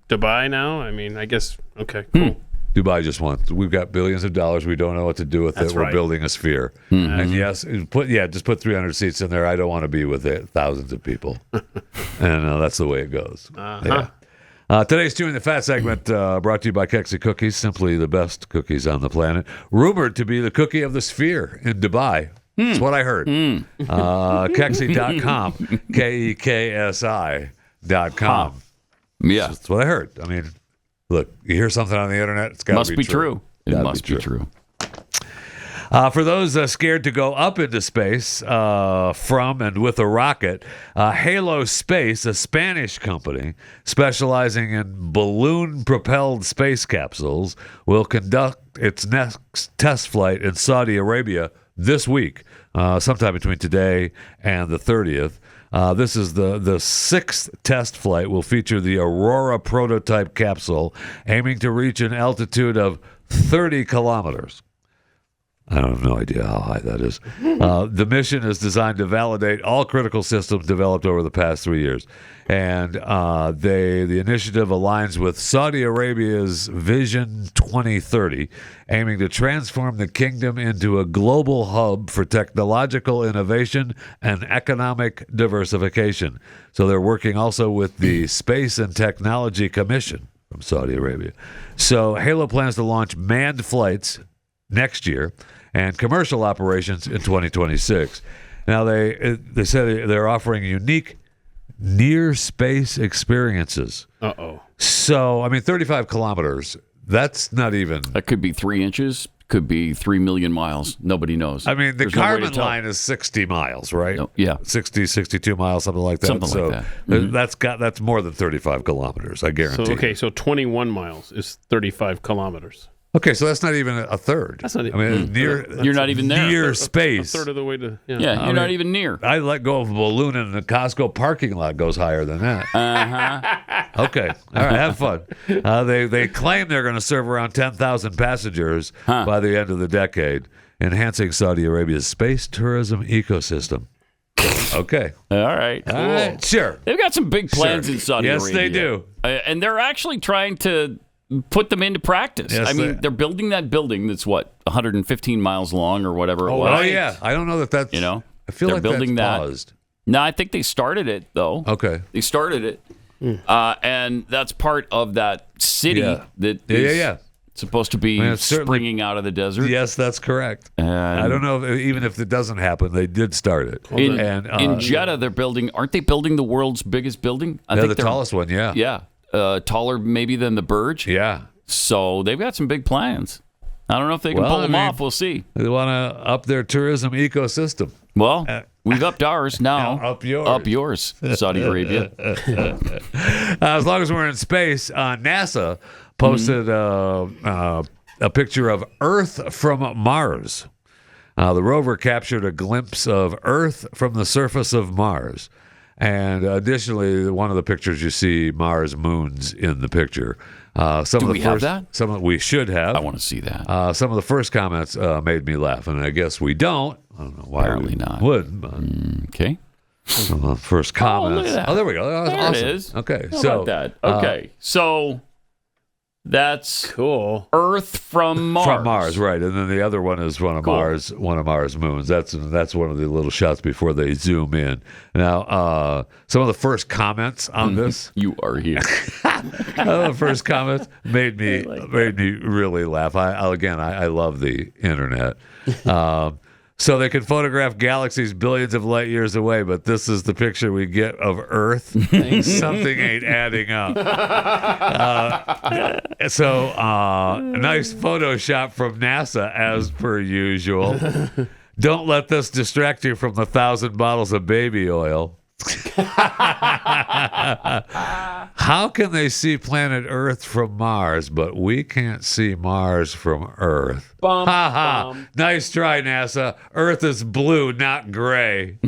Dubai now? I mean, I guess, okay, cool. Dubai just wants, we've got billions of dollars. We don't know what to do with it. We're building a sphere. And yes, just put 300 seats in there. I don't want to be with thousands of people. And that's the way it goes. Yeah. Today's Chewing the Fat segment brought to you by Kexi Cookies, simply the best cookies on the planet. Rumored to be the cookie of the sphere in Dubai. That's what I heard. Kexi.com, KEKSI.com. Yeah. That's what I heard. I mean, look, you hear something on the internet, it's got to be true. It must be true. For those scared to go up into space from and with a rocket, Halo Space, a Spanish company specializing in balloon-propelled space capsules, will conduct its next test flight in Saudi Arabia this week, sometime between today and the 30th. This is the sixth test flight. Will feature the Aurora prototype capsule, aiming to reach an altitude of 30 kilometers. I have no idea how high that is. The mission is designed to validate all critical systems developed over the past 3 years. And the initiative aligns with Saudi Arabia's Vision 2030, aiming to transform the kingdom into a global hub for technological innovation and economic diversification. So they're working also with the Space and Technology Commission from Saudi Arabia. So Halo plans to launch manned flights next year and commercial operations in 2026. Now they say they're offering unique near space experiences. So, I mean, 35 kilometers, that's not even... That could be 3 inches, could be 3 million miles. Nobody knows. I mean, the Carbon line is 60 miles, right? No, yeah. 60, 62 miles, something like that. Something like that. Mm-hmm. That's more than 35 kilometers, I guarantee. So 21 miles is 35 kilometers. Okay, so that's not even a third. That's not I mean, you're not even there. Near space. A third of the way to... Yeah, you're not even near. I let go of a balloon and the Costco parking lot goes higher than that. Uh-huh. Okay. All right, have fun. They claim they're going to serve around 10,000 passengers by the end of the decade, enhancing Saudi Arabia's space tourism ecosystem. Okay. All right. Cool. All right. Sure. They've got some big plans in Saudi Arabia. Yes, they do. And they're actually trying to put them into practice. Yes, I mean, they're building that building that's 115 miles long or whatever it was. Oh yeah, I don't know that's. I feel they're like building that's that. paused. No, I think they started it though. Okay, they started it, and that's part of that city that is supposed to be springing out of the desert. Yes, that's correct. And I don't know even if it doesn't happen, they did start it. In Jeddah, they're building. Aren't they building the world's biggest building? I think the tallest one. Yeah. Yeah. Taller maybe than the Burj. Yeah. So they've got some big plans. I don't know if they can pull them off. We'll see. They want to up their tourism ecosystem. Well, we've upped ours now. Up yours. Up yours, Saudi Arabia. As long as we're in space, NASA posted a picture of Earth from Mars. The rover captured a glimpse of Earth from the surface of Mars. And additionally, one of the pictures you see Mars moons in the picture. Do we have that? We should have. I want to see that. Some of the first comments made me laugh, and I guess we don't. I don't know why Apparently we not. would. But okay. Some of the first comments. Look at that. Oh, there we go. That was there awesome. it is. Okay. How so about that? Okay. So that's cool. Earth from Mars. From Mars, right? And then the other one is one of Mars moons. That's one of the little shots before they zoom in. Now, some of the first comments on this. You are here. The first comments made me really laugh. I love the internet. So they can photograph galaxies billions of light years away, but this is the picture we get of Earth. Something ain't adding up. A nice Photoshop from NASA, as per usual. Don't let this distract you from the 1,000 bottles of baby oil. How can they see planet Earth from Mars, but we can't see Mars from Earth? Bum, ha ha! bum. Nice try, NASA. Earth is blue, not gray.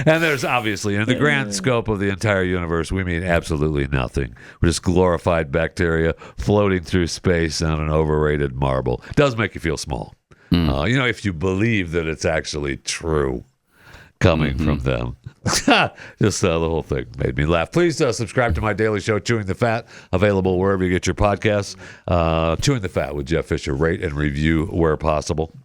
And there's obviously, in the grand scope of the entire universe, we mean absolutely nothing. We're just glorified bacteria floating through space on an overrated marble. It does make you feel small. If you believe that it's actually true coming from them. Just the whole thing made me laugh. Please subscribe to my daily show, Chewing the Fat, available wherever you get your podcasts. Chewing the Fat with Jeff Fisher. Rate and review where possible.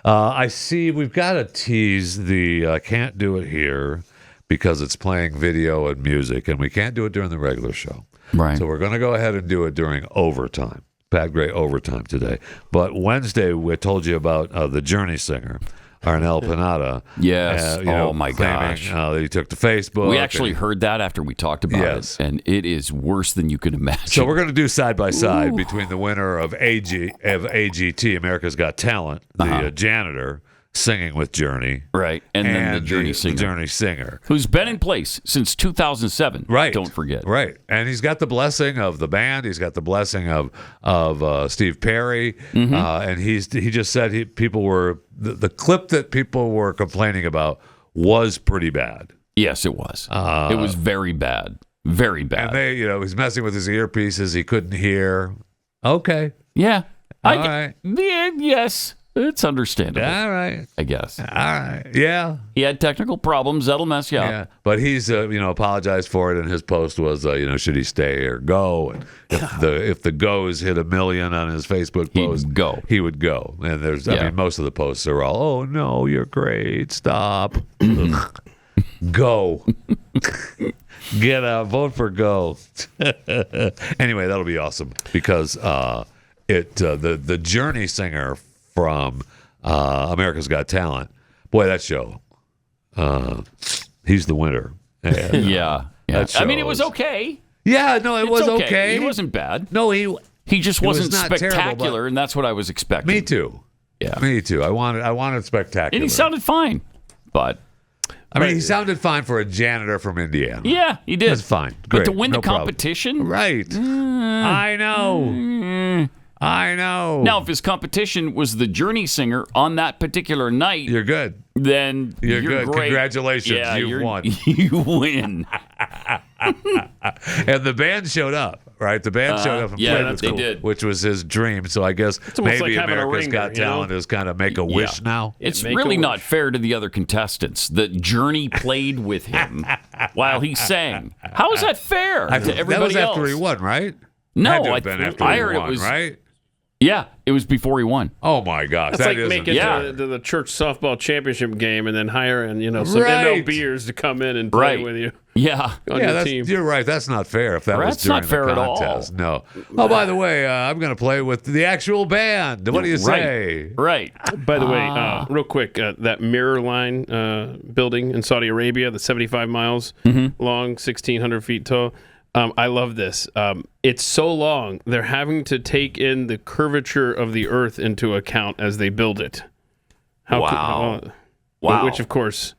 I see we've got to tease the Can't Do It Here because it's playing video and music, and we can't do it during the regular show. Right. So we're going to go ahead and do it during overtime. Pat Gray overtime today. But Wednesday, we told you about the Journey singer, Arnel Pineda. Yes. My gosh. He took to Facebook. We actually heard that after we talked about it, and it is worse than you could imagine. So we're going to do side by side between the winner of AGT, America's Got Talent, the janitor, singing with Journey. Right. And then the Journey singer. The Journey singer. Who's been in place since 2007. Right. Don't forget. Right. And he's got the blessing of the band. He's got the blessing of Steve Perry. And he just said people were, the clip that people were complaining about was pretty bad. Yes, it was. It was very bad. Very bad. And he's messing with his earpieces. He couldn't hear. Okay. Yeah. All right. Yes. It's understandable. All right. I guess. All right. Yeah. He had technical problems. That'll mess you up. Yeah. But he's, apologized for it, and his post was, should he stay or go? And if the goes hit 1 million on his Facebook post, he would go. And most of the posts are all, oh, no, you're great. Stop. Go. Get out. Vote for go. Anyway, that'll be awesome because the Journey singer from America's Got Talent, boy, that show, he's the winner. And, yeah. I mean, it was okay. Yeah, no, it was okay. He wasn't bad. No, he just wasn't not spectacular, terrible, and that's what I was expecting. Me too. Yeah, me too. I wanted spectacular. And he sounded fine, but he sounded fine for a janitor from Indiana. Yeah, he did. That's fine. But Great. to win No the competition, right? I know. I know. Now, if his competition was the Journey singer on that particular night, you're good. Then you're good. Great. Congratulations, yeah, you've won. You win. And the band showed up, right? The band showed up and played with they did, which was his dream. So I guess maybe like America's Got Talent is kind of make a wish now. It's really not fair to the other contestants that Journey played with him while he sang. How is that fair to everybody else? That was after he won, right? No, Had to have been after he heard won, it was right. Yeah, it was before he won. Oh my gosh, that's like making it to the church softball championship game and then hiring some MLBers to come in and play with you. Yeah, on your team. You're right. That's not fair. If that was during not fair the at all. contest, no. Oh, by the way, I'm going to play with the actual band. What do you say? Right. By the way, real quick, that Mirror Line building in Saudi Arabia, the 75 miles long, 1,600 feet tall. I love this. It's so long, they're having to take in the curvature of the Earth into account as they build it. Wow. Which, of course,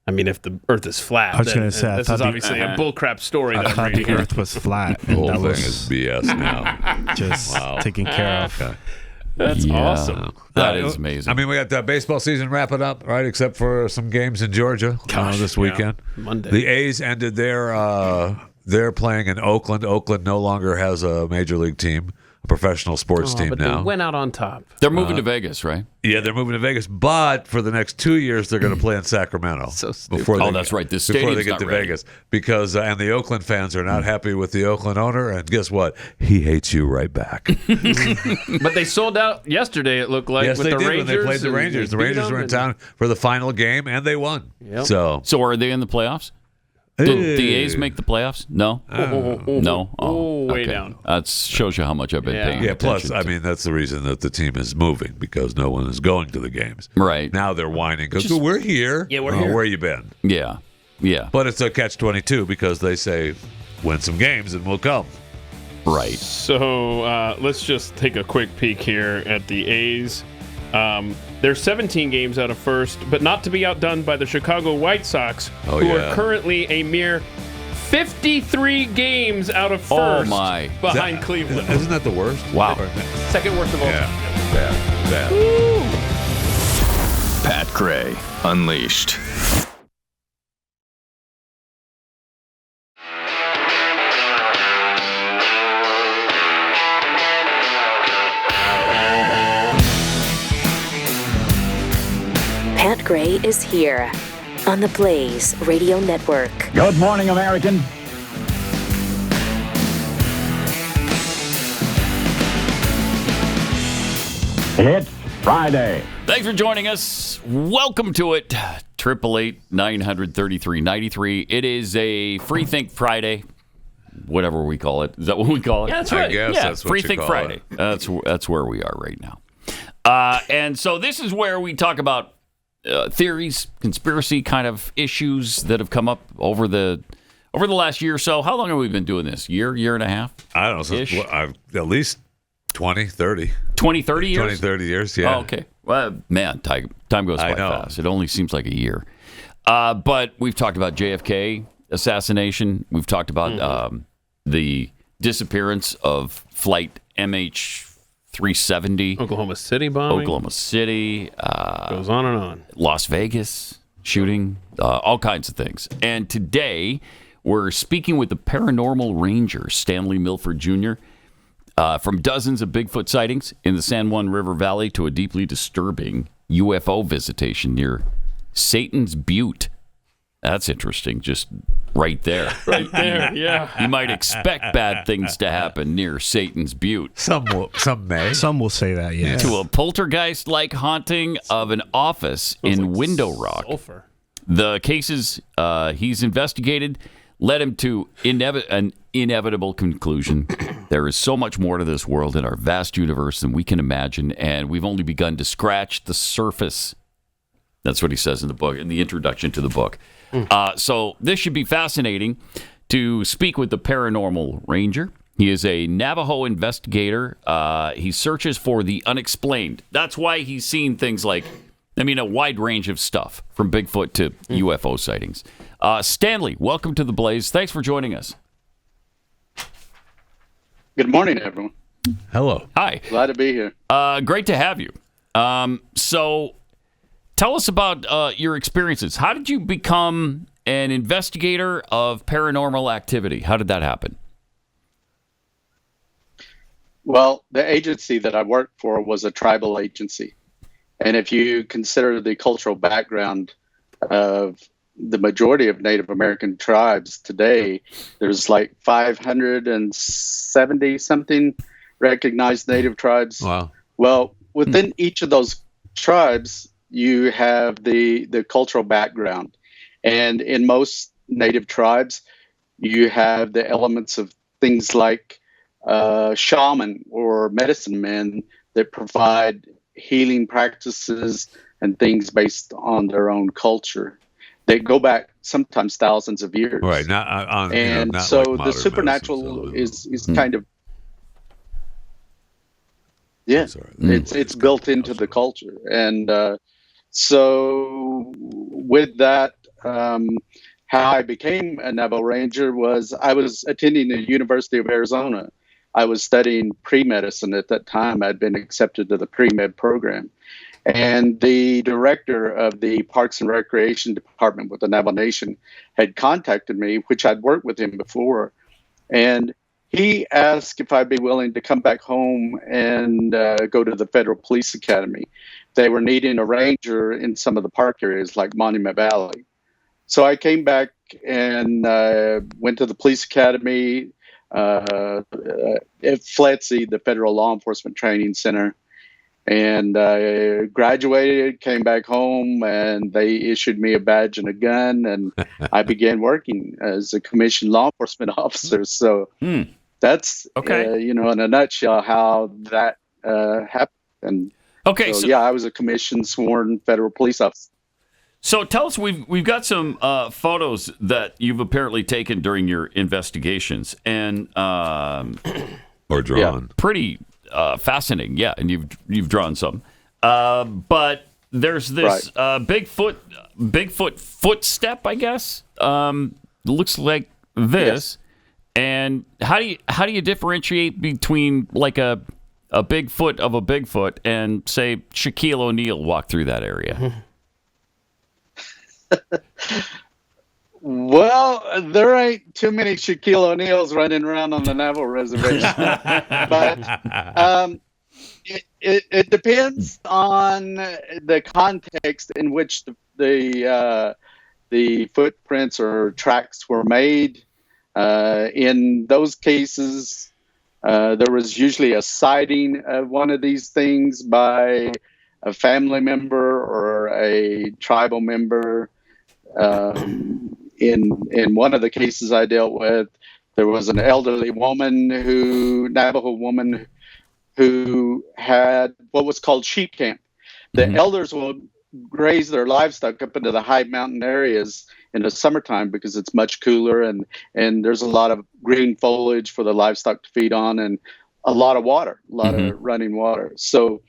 I mean, if the Earth is flat, I was going to say, this is obviously a bullcrap story. I thought the Earth was flat. The whole thing is BS now. Just taken care of. Okay. That's awesome. That is amazing. I mean, we got the baseball season wrapping up, right? Except for some games in Georgia this weekend. Monday. The A's ended they're playing in Oakland. Oakland no longer has a major league team, a professional sports team but now. They went out on top. They're moving to Vegas, right? Yeah, they're moving to Vegas, but for the next 2 years, they're going to play in Sacramento. So stupid. That's right. Before they get to Vegas, because and the Oakland fans are not happy with the Oakland owner, and guess what? He hates you right back. But they sold out yesterday. It looked like yes, with they the did Rangers when they played the Rangers. The Rangers were in town for the final game, and they won. Yep. So are they in the playoffs? Do the A's make the playoffs? No? No? Way down. That shows you how much I've been paying attention. Plus, I mean, that's the reason that the team is moving, because no one is going to the games. Right. Now they're whining because we're here. Yeah, we're here. Where you been? Yeah. But it's a catch-22 because they say, win some games and we'll come. Right. So let's just take a quick peek here at the A's. They're 17 games out of first, but not to be outdone by the Chicago White Sox, who are currently a mere 53 games out of first behind Cleveland. Isn't that the worst? Wow. Second worst of all time. Bad. Pat Gray Unleashed. Pat Gray is here on the Blaze Radio Network. Good morning, American. It's Friday. Thanks for joining us. Welcome to it. 888-933-93. It is a Free Think Friday. Whatever we call it. Is that what we call it? Yeah, that's right. I guess that's what Free you Think call Friday. it. That's where we are right now. And so this is where we talk about theories, conspiracy kind of issues that have come up over the last year or so. How long have we been doing this? Year and a half? I don't know. At least 20, 30. 20, 30 years? 20, 30 years, yeah. Oh, okay. Well, man, time goes by fast. It only seems like a year. But we've talked about JFK assassination. We've talked about the disappearance of flight MH370. Oklahoma City bombing. Oklahoma City. Goes on and on. Las Vegas shooting. All kinds of things. And today, we're speaking with the Paranormal Ranger, Stanley Milford Jr. From dozens of Bigfoot sightings in the San Juan River Valley to a deeply disturbing UFO visitation near Satan's Butte. That's interesting, just right there. Right there, yeah. You might expect bad things to happen near Satan's Butte. Some may. Some will say that, yes. To a poltergeist-like haunting of an office in Window Rock. Sulfur. The cases he's investigated led him to an inevitable conclusion. There is so much more to this world in our vast universe than we can imagine, and we've only begun to scratch the surface. That's what he says in the book, in the introduction to the book. So this should be fascinating to speak with the Paranormal Ranger. He is a Navajo investigator. He searches for the unexplained. That's why he's seen things like, a wide range of stuff, from Bigfoot to UFO sightings. Stanley, welcome to The Blaze. Thanks for joining us. Good morning, everyone. Hello. Hi. Glad to be here. Great to have you. So tell us about your experiences. How did you become an investigator of paranormal activity? How did that happen? Well, the agency that I worked for was a tribal agency. And if you consider the cultural background of the majority of Native American tribes today, there's like 570 something recognized Native tribes. Wow. Well, within each of those tribes, you have the cultural background. And in most Native tribes, you have the elements of things like shaman or medicine men that provide healing practices and things based on their own culture. They go back sometimes thousands of years. Right. Not so like the supernatural is kind of it's built into the culture. And so with that, how I became a Navajo Ranger was I was attending the University of Arizona. I was studying pre-medicine at that time. I'd been accepted to the pre-med program. And the director of the Parks and Recreation Department with the Navajo Nation had contacted me, which I'd worked with him before. And he asked if I'd be willing to come back home and go to the Federal Police Academy. They were needing a ranger in some of the park areas like Monument Valley. So I came back and went to the police academy at FLETC, the Federal Law Enforcement Training Center, and I graduated, came back home, and they issued me a badge and a gun, and I began working as a commissioned law enforcement officer. So that's, in a nutshell, how that happened. And so I was a commissioned, sworn federal police officer. So tell us, we've got some photos that you've apparently taken during your investigations, and or drawn. Pretty fascinating, yeah. And you've drawn some, but there's this Bigfoot footstep, I guess. Looks like this. Yes. And how do you differentiate between like a Bigfoot of a Bigfoot and say Shaquille O'Neal walked through that area? Well, there ain't too many Shaquille O'Neals running around on the Navajo reservation, but it depends on the context in which the footprints or tracks were made. In those cases, there was usually a sighting of one of these things by a family member or a tribal member. In one of the cases I dealt with, there was an elderly Navajo woman who had what was called sheep camp. The elders will graze their livestock up into the high mountain areas in the summertime because it's much cooler and there's a lot of green foliage for the livestock to feed on and a lot of water, of running water. So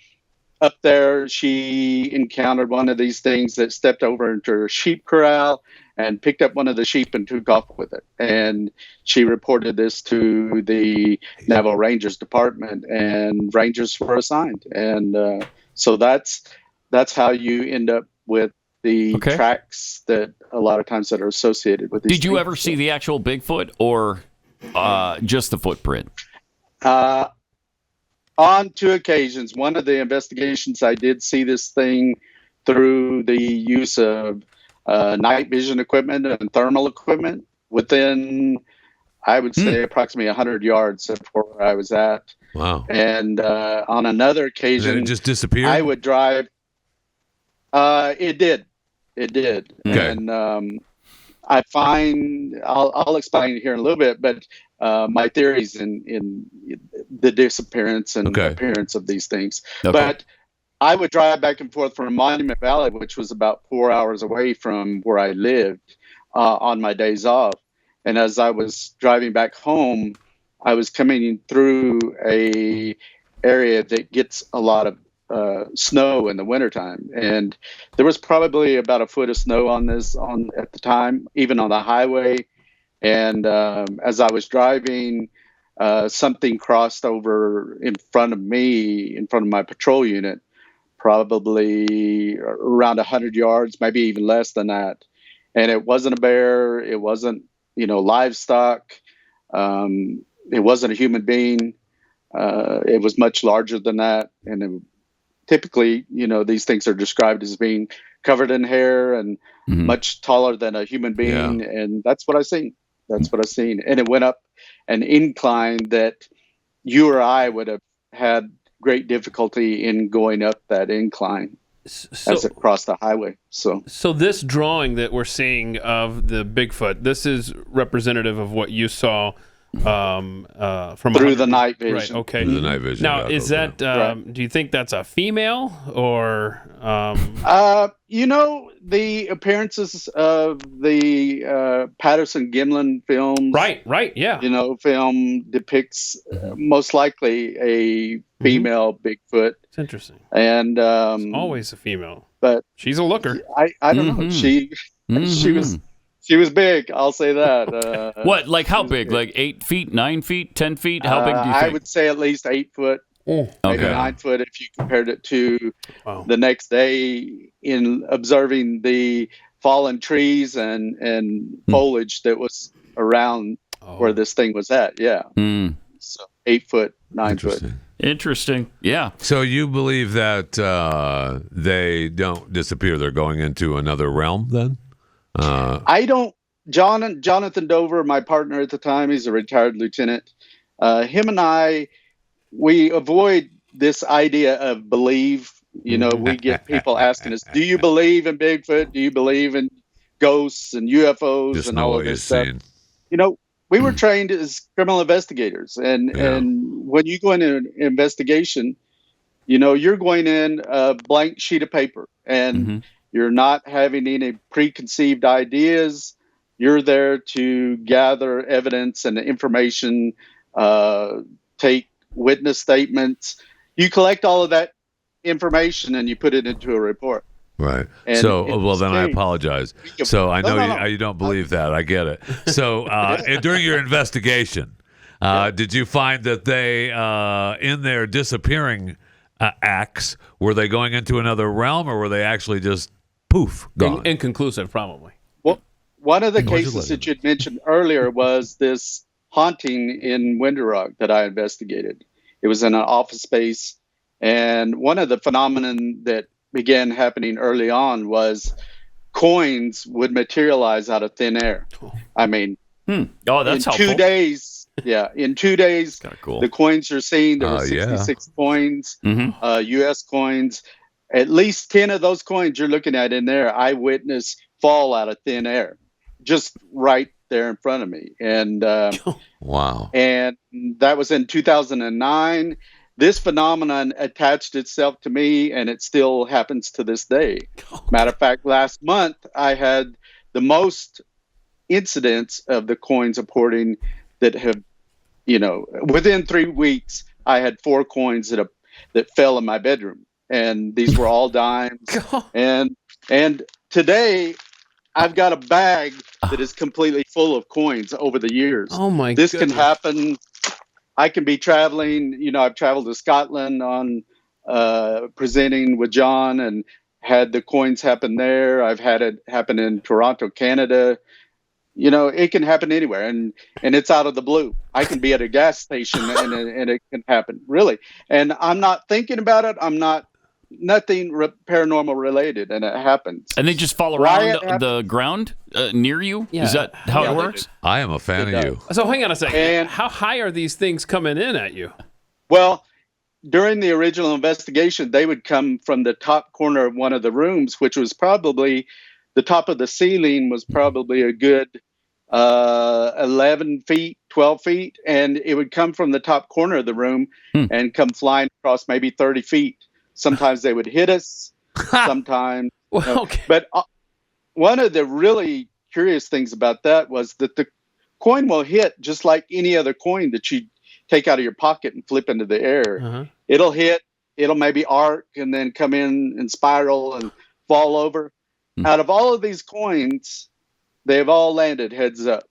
up there, she encountered one of these things that stepped over into her sheep corral and picked up one of the sheep and took off with it. And she reported this to the Navajo Rangers Department, and Rangers were assigned. And so that's how you end up with the tracks that a lot of times that are associated with these. Did you ever see the actual Bigfoot or just the footprint? On two occasions. One of the investigations, I did see this thing through the use of night vision equipment and thermal equipment within, I would say, approximately 100 yards of where I was at. Wow. And on another occasion, Did it just disappear? I would drive. It did. Okay. And I find, I'll explain here in a little bit, but my theories in the disappearance and appearance of these things. Okay. But I would drive back and forth from Monument Valley, which was about 4 hours away from where I lived, on my days off. And as I was driving back home, I was coming through a area that gets a lot of snow in the wintertime. And there was probably about a foot of snow at the time, even on the highway. And as I was driving, something crossed over in front of me, in front of my patrol unit, probably around 100 yards, maybe even less than that. And it wasn't a bear. It wasn't, livestock. It wasn't a human being. It was much larger than that. And typically, these things are described as being covered in hair and much taller than a human being. Yeah. And that's what I seen. And it went up an incline that you or I would have had great difficulty in going up that incline as it crossed the highway. So this drawing that we're seeing of the Bigfoot, this is representative of what you saw from through the night vision. Right. Okay. Through the night vision. Now, is that? Do you think that's a female or? The appearances of the Patterson Gimlin films. Right. Yeah. Film depicts most likely a female Bigfoot. It's interesting. And it's always a female, but she's a looker. I don't know. She was big. I'll say that. What? Like how big? Like 8 feet, 9 feet, 10 feet? How big do you think? I would say at least 8 foot. Maybe 9 foot if you compared it to the next day in observing the fallen trees and foliage that was around where this thing was at. Yeah. So 8 foot, 9 foot. Interesting. Yeah. So you believe that they don't disappear? They're going into another realm then? I don't. Jonathan Dover, my partner at the time, he's a retired lieutenant. Him and I, we avoid this idea of believe. We get people asking us, do you believe in Bigfoot? Do you believe in ghosts and UFOs Just and know all what of you're this stuff? seeing. We were trained as criminal investigators. And when you go into an investigation, you're going in a blank sheet of paper and you're not having any preconceived ideas. You're there to gather evidence and information, take witness statements. You collect all of that information and you put it into a report. Right. And then I apologize. So I know you don't believe that. I get it. So during your investigation, did you find that they, in their disappearing acts, were they going into another realm or were they actually just poof, gone? Inconclusive, probably. Well, one of the cases that you'd mentioned earlier was this haunting in Winter Rock that I investigated. It was in an office space. And one of the phenomenon that began happening early on was coins would materialize out of thin air. I mean, that's helpful. 2 days. Yeah, in 2 days, cool. The coins you're seeing, there were 66 coins, U.S. coins. At least 10 of those coins you're looking at in there, I witnessed fall out of thin air, just right there in front of me. And wow. And that was in 2009. This phenomenon attached itself to me, and it still happens to this day. Matter of fact, last month I had the most incidents of the coins apporting that have, within 3 weeks, I had 4 coins that fell in my bedroom, and these were all dimes. And today, I've got a bag that is completely full of coins over the years. Oh my! This can happen. I can be traveling. I've traveled to Scotland on presenting with John, and had the coins happen there. I've had it happen in Toronto, Canada. it can happen anywhere, and it's out of the blue. I can be at a gas station and it can happen, really. And I'm not thinking about it. I'm not nothing paranormal related, and it happens. And they just fall around the ground near you? Yeah. Is that how it works? I am a fan of you. So hang on a second. And how high are these things coming in at you? Well, during the original investigation, they would come from the top corner of one of the rooms, which was probably the top of the ceiling was probably a good 11 feet, 12 feet. And it would come from the top corner of the room and come flying across maybe 30 feet. Sometimes they would hit us. Sometimes. Okay. But one of the really curious things about that was that the coin will hit just like any other coin that you take out of your pocket and flip into the air. Uh-huh. It'll hit, it'll maybe arc and then come in and spiral and fall over. Out of all of these coins, they've all landed heads up.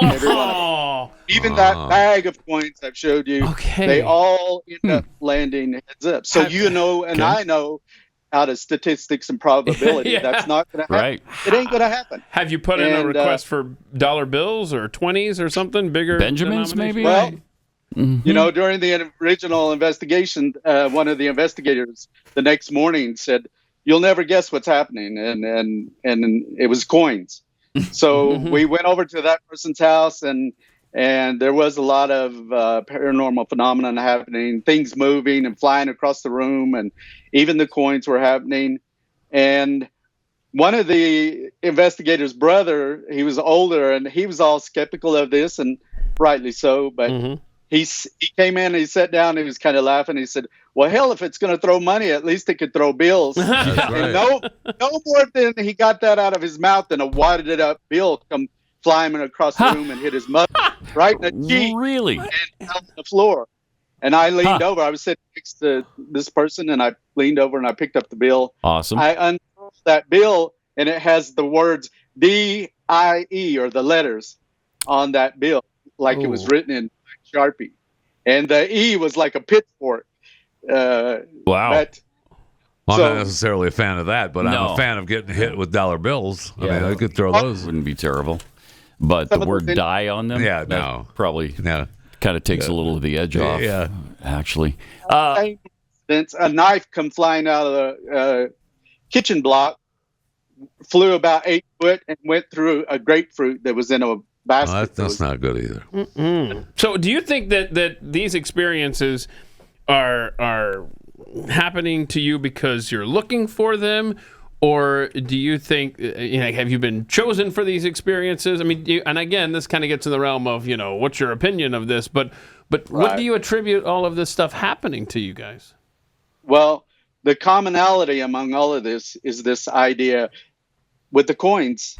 Every one of them. Even that bag of coins I've showed you, they all end up landing heads up. So I know out of statistics and probability, that's not going to happen. Right. It ain't going to happen. Have you put in a request for dollar bills or 20s or something bigger? Benjamins, maybe? Well, during the original investigation, one of the investigators the next morning said, "You'll never guess what's happening," and it was coins. So we went over to that person's house, and there was a lot of paranormal phenomenon happening, things moving and flying across the room, and even the coins were happening. And one of the investigators' brother, he was older, and he was all skeptical of this, and rightly so, but he came in and he sat down and he was kind of laughing. He said, "Well, hell, if it's going to throw money, at least it could throw bills." And no more than he got that out of his mouth than a wadded up bill come flying across the room and hit his mother right in the cheek. Really? And out on the floor. And I leaned over. I was sitting next to this person, and I leaned over and I picked up the bill. Awesome. I unrolled that bill, and it has the words DIE, or the letters, on that bill, like it was written in Sharpie. And the E was like a pitchfork. Wow. But, I'm not necessarily a fan of that, but I'm a fan of getting hit with dollar bills. I mean, I could throw those. Wouldn't be terrible. But the word die on them? Yeah, no. Probably kind of takes a little of the edge off, actually. A knife come flying out of the kitchen block, flew about 8 foot, and went through a grapefruit that was in a basket. That's not good either. So do you think that these experiences are happening to you because you're looking for them, or do you think, have you been chosen for these experiences? I mean, and again, this kind of gets in the realm of, what's your opinion of this, but what do you attribute all of this stuff happening to you guys? Well, the commonality among all of this is this idea with the coins.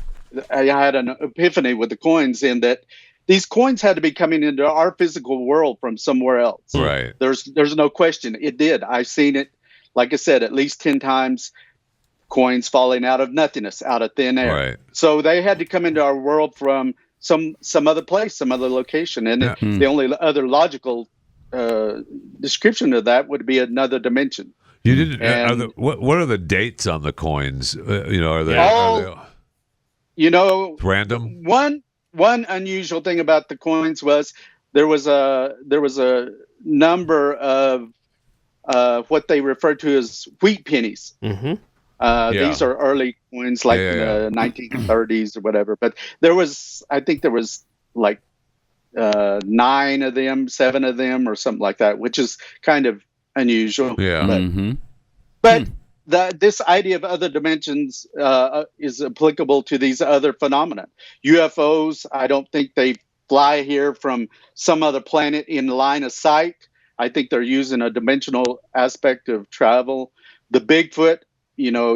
I had an epiphany with the coins in that these coins had to be coming into our physical world from somewhere else. Right. There's no question. It did. I've seen it, like I said, at least 10 times, coins falling out of nothingness, out of thin air. Right. So they had to come into our world from some other place, some other location. And the only other logical description of that would be another dimension. You didn't. What are the dates on the coins? Are they random? One unusual thing about the coins was there was a number of what they refer to as wheat pennies. These are early coins, like in the 1930s or whatever. But I think there was like 9 of them, 7 of them, or something like that, which is kind of unusual. Yeah. But this idea of other dimensions is applicable to these other phenomena. UFOs, I don't think they fly here from some other planet in line of sight. I think they're using a dimensional aspect of travel. The Bigfoot,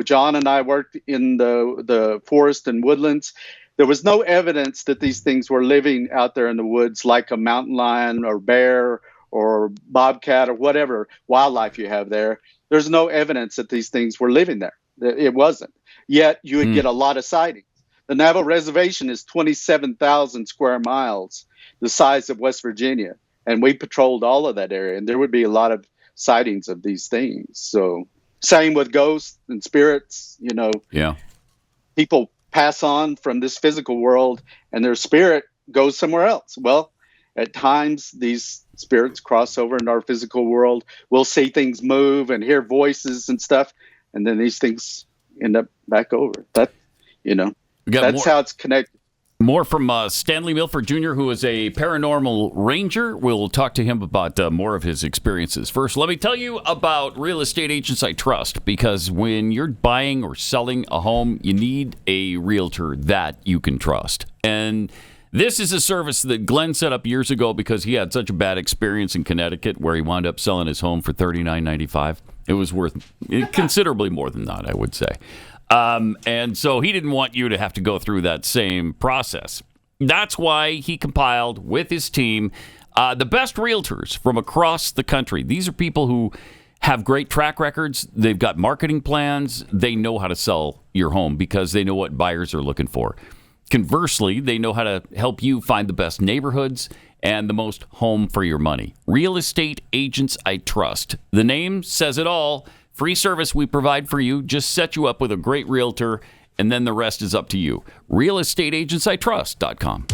John and I worked in the forest and woodlands. There was no evidence that these things were living out there in the woods like a mountain lion or bear or bobcat or whatever wildlife you have there. There's no evidence that these things were living there. It wasn't. Yet you would get a lot of sightings. The Navajo Reservation is 27,000 square miles, the size of West Virginia. And we patrolled all of that area. And there would be a lot of sightings of these things. So same with ghosts and spirits, Yeah. People pass on from this physical world and their spirit goes somewhere else. Well, at times these spirits cross over into our physical world. We'll see things move and hear voices and stuff, and then these things end up back over. That's how it's connected. More from Stanley Milford Jr., who is a paranormal ranger. We'll talk to him about more of his experiences. First, let me tell you about Real Estate Agents I Trust, because when you're buying or selling a home, you need a realtor that you can trust. And this is a service that Glenn set up years ago because he had such a bad experience in Connecticut where he wound up selling his home for $39.95. It was worth considerably more than that, I would say. And so he didn't want you to have to go through that same process. That's why he compiled with his team the best realtors from across the country. These are people who have great track records. They've got marketing plans. They know how to sell your home because they know what buyers are looking for. Conversely, they know how to help you find the best neighborhoods and the most home for your money. Real Estate Agents I Trust. The name says it all. Free service we provide for you. Just set you up with a great realtor, and then the rest is up to you. RealestateAgentsITrust.com.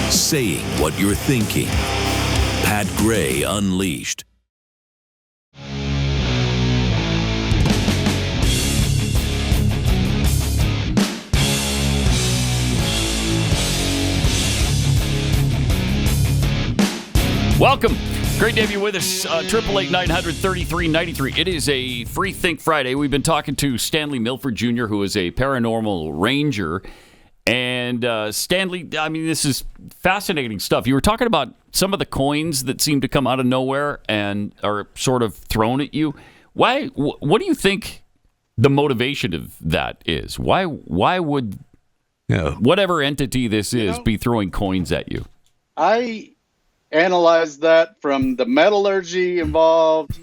Saying what you're thinking. Pat Gray Unleashed. Welcome. Great to have you with us. 888-900-3393. It is a Free Think Friday. We've been talking to Stanley Milford Jr., who is a paranormal ranger. And Stanley, I mean, this is fascinating stuff. You were talking about some of the coins that seem to come out of nowhere and are sort of thrown at you. Why? What do you think the motivation of that is? Why would whatever entity this is be throwing coins at you? I analyze that from the metallurgy involved,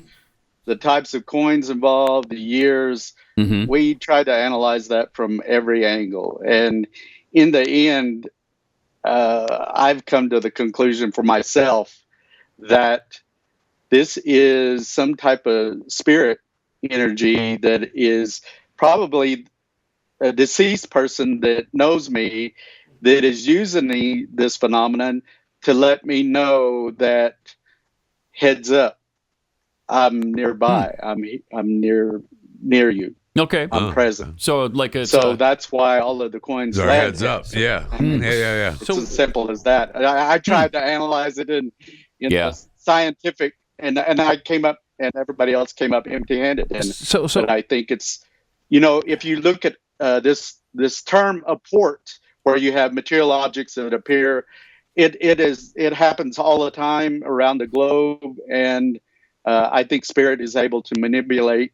the types of coins involved, the years. Mm-hmm. We try to analyze that from every angle. And in the end, I've come to the conclusion for myself that this is some type of spirit energy that is probably a deceased person that knows me that is using this phenomenon to let me know that heads up, I'm nearby. I'm near you. Okay, I'm present. So that's why all of the coins are heads up. Yeah. Yeah. It's as simple as that. I tried to analyze it in scientific, and I came up, and everybody else came up empty-handed. And but I think it's, if you look at this term apport, where you have material objects that appear. It happens all the time around the globe, and I think spirit is able to manipulate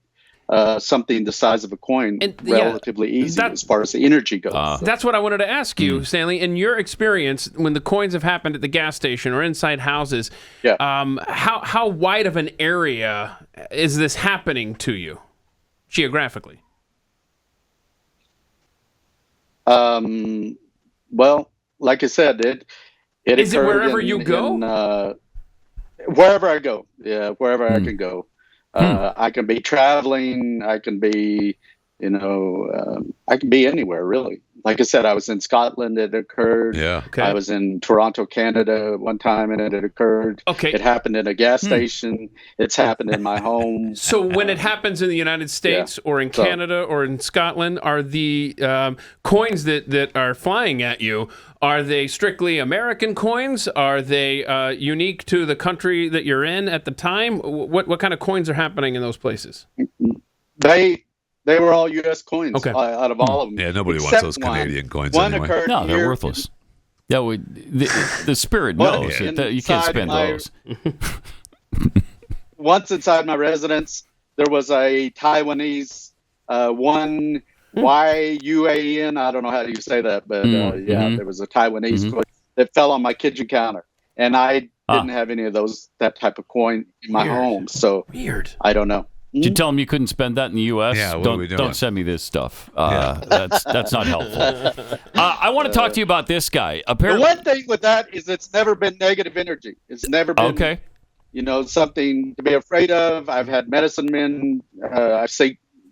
something the size of a coin relatively easy as far as the energy goes. That's what I wanted to ask you, Stanley. In your experience, when the coins have happened at the gas station or inside houses, how wide of an area is this happening to you geographically? Well, like I said, it is it wherever you go? Wherever I go, wherever I can go. I can be traveling. I can be, I can be anywhere really. Like I said, I was in Scotland. It occurred. Yeah. Okay. I was in Toronto, Canada one time, and it occurred. Okay. It happened in a gas station. It's happened in my home. So when it happens in the United States or in Canada or in Scotland, are the coins that are flying at you, are they strictly American coins? Are they unique to the country that you're in at the time? What kind of coins are happening in those places? They were all U.S. coins out of all of them. Yeah, nobody wants those Canadian coins anyway. No, they're worthless. The spirit knows that you can't spend those. Once inside my residence, there was a Taiwanese one YUAN. I don't know how you say that, but there was a Taiwanese coin that fell on my kitchen counter, and I didn't have any of that type of coin in my home. So I don't know. Did you tell them you couldn't spend that in the U.S.? Yeah, don't send me this stuff. That's not helpful. I want to talk to you about this guy. The one thing with that is it's never been negative energy. It's never been something to be afraid of. I've had medicine men. I've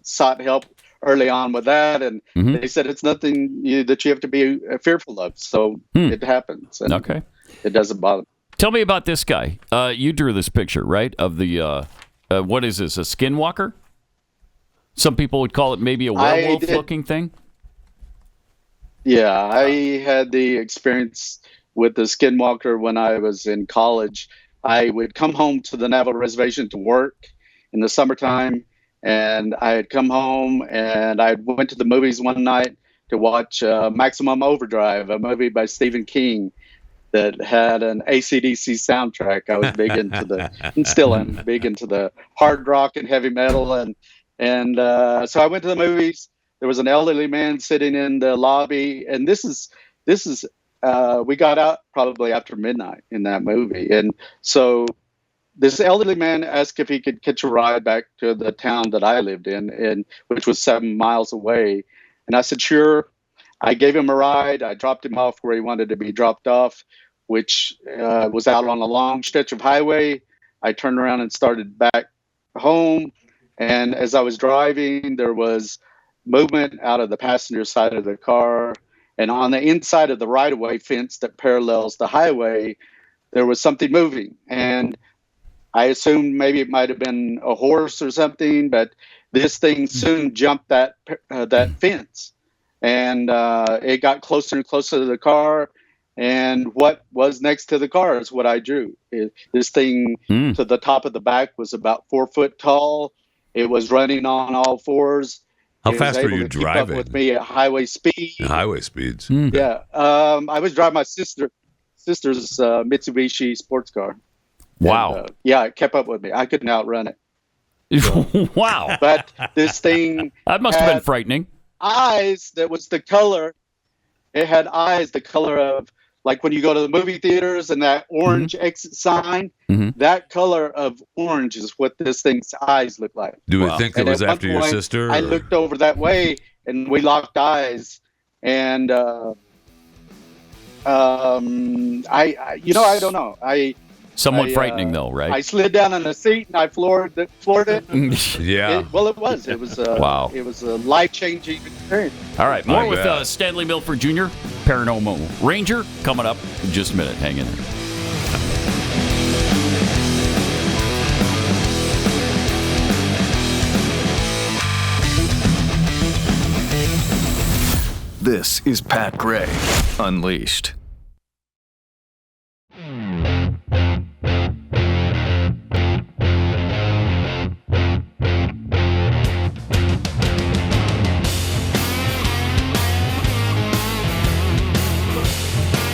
sought help early on with that, and they said it's nothing that you have to be fearful of. So it happens. And okay. It doesn't bother me. Tell me about this guy. You drew this picture, right? Of the, what is this, a skinwalker? Some people would call it maybe a werewolf-looking thing. Yeah, I had the experience with the skinwalker when I was in college. I would come home to the Navajo Reservation to work in the summertime, and I had come home and I went to the movies one night to watch Maximum Overdrive, a movie by Stephen King that had an AC/DC soundtrack. I was big into and still am big into the hard rock and heavy metal, and so I went to the movies. There was an elderly man sitting in the lobby, and this is we got out probably after midnight in that movie, and so this elderly man asked if he could catch a ride back to the town that I lived in, and which was 7 miles away, and I said sure. I gave him a ride. I dropped him off where he wanted to be dropped off, which was out on a long stretch of highway. I turned around and started back home. And as I was driving, there was movement out of the passenger side of the car. And on the inside of the right-of-way fence that parallels the highway, there was something moving. And I assumed maybe it might have been a horse or something, but this thing soon jumped that fence. And it got closer and closer to the car. And what was next to the car is what I drew. This thing to the top of the back was about 4 foot tall. It was running on all fours. How fast were you driving? Keep up with me at highway speed. Highway speeds. Yeah. I was driving my sister's Mitsubishi sports car. Wow. And, yeah, it kept up with me. I couldn't outrun it. So. Wow. But this thing that must have been frightening. Eyes that was the color. It had eyes the color of, like when you go to the movie theaters and that orange exit sign, that color of orange is what this thing's eyes look like. Do we think it was after your sister? I looked over that way and we locked eyes, and I don't know. Somewhat frightening, though, right? I slid down on the seat and I floored it. Yeah. It was. It was wow. It was a life-changing experience. All right, more with Stanley Milford Jr., Paranormal Ranger, coming up in just a minute. Hang in there. This is Pat Gray Unleashed.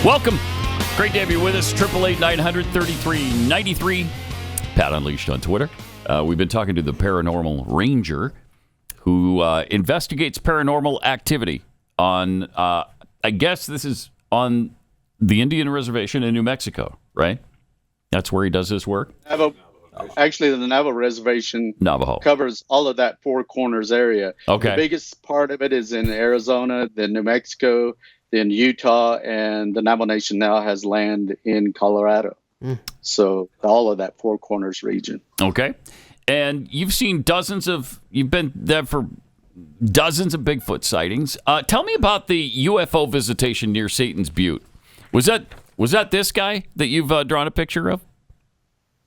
Welcome. Great to have you with us. 888-900-3393. Pat Unleashed on Twitter. We've been talking to the Paranormal Ranger, who investigates paranormal activity on, I guess this is on the Indian Reservation in New Mexico, right? That's where he does his work? Actually, the Navajo Reservation covers all of that Four Corners area. Okay. The biggest part of it is in Arizona, then New Mexico, then Utah, and the Navajo Nation now has land in Colorado. So all of that Four Corners region. Okay. And you've been there for dozens of Bigfoot sightings. Tell me about the UFO visitation near Satan's Butte. Was that this guy that you've drawn a picture of?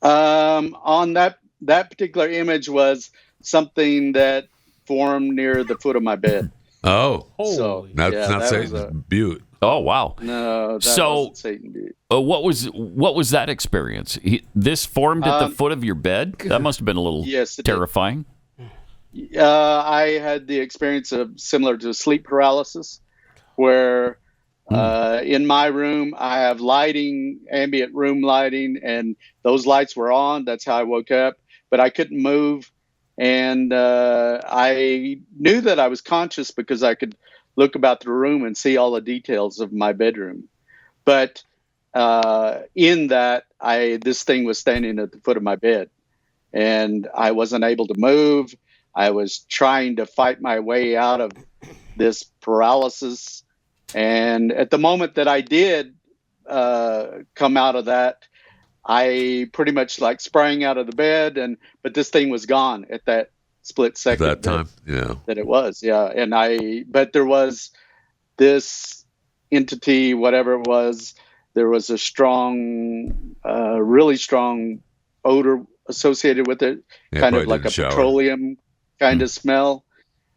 On that particular image was something that formed near the foot of my bed. Oh, so that's not Satan's Butte. Oh, wow. No, that wasn't Satan Butte. What was that experience? This formed at the foot of your bed? That must have been a little terrifying. I had the experience of similar to sleep paralysis, where in my room I have lighting, ambient room lighting, and those lights were on. That's how I woke up, but I couldn't move. And I knew that I was conscious because I could look about the room and see all the details of my bedroom. But in that, this thing was standing at the foot of my bed, and I wasn't able to move. I was trying to fight my way out of this paralysis. And at the moment that I did come out of that, I pretty much like sprang out of the bed, but this thing was gone at that split second that time. That it was. Yeah. But there was this entity, whatever it was, there was a strong, really strong odor associated with it, kind of like a petroleum kind of smell,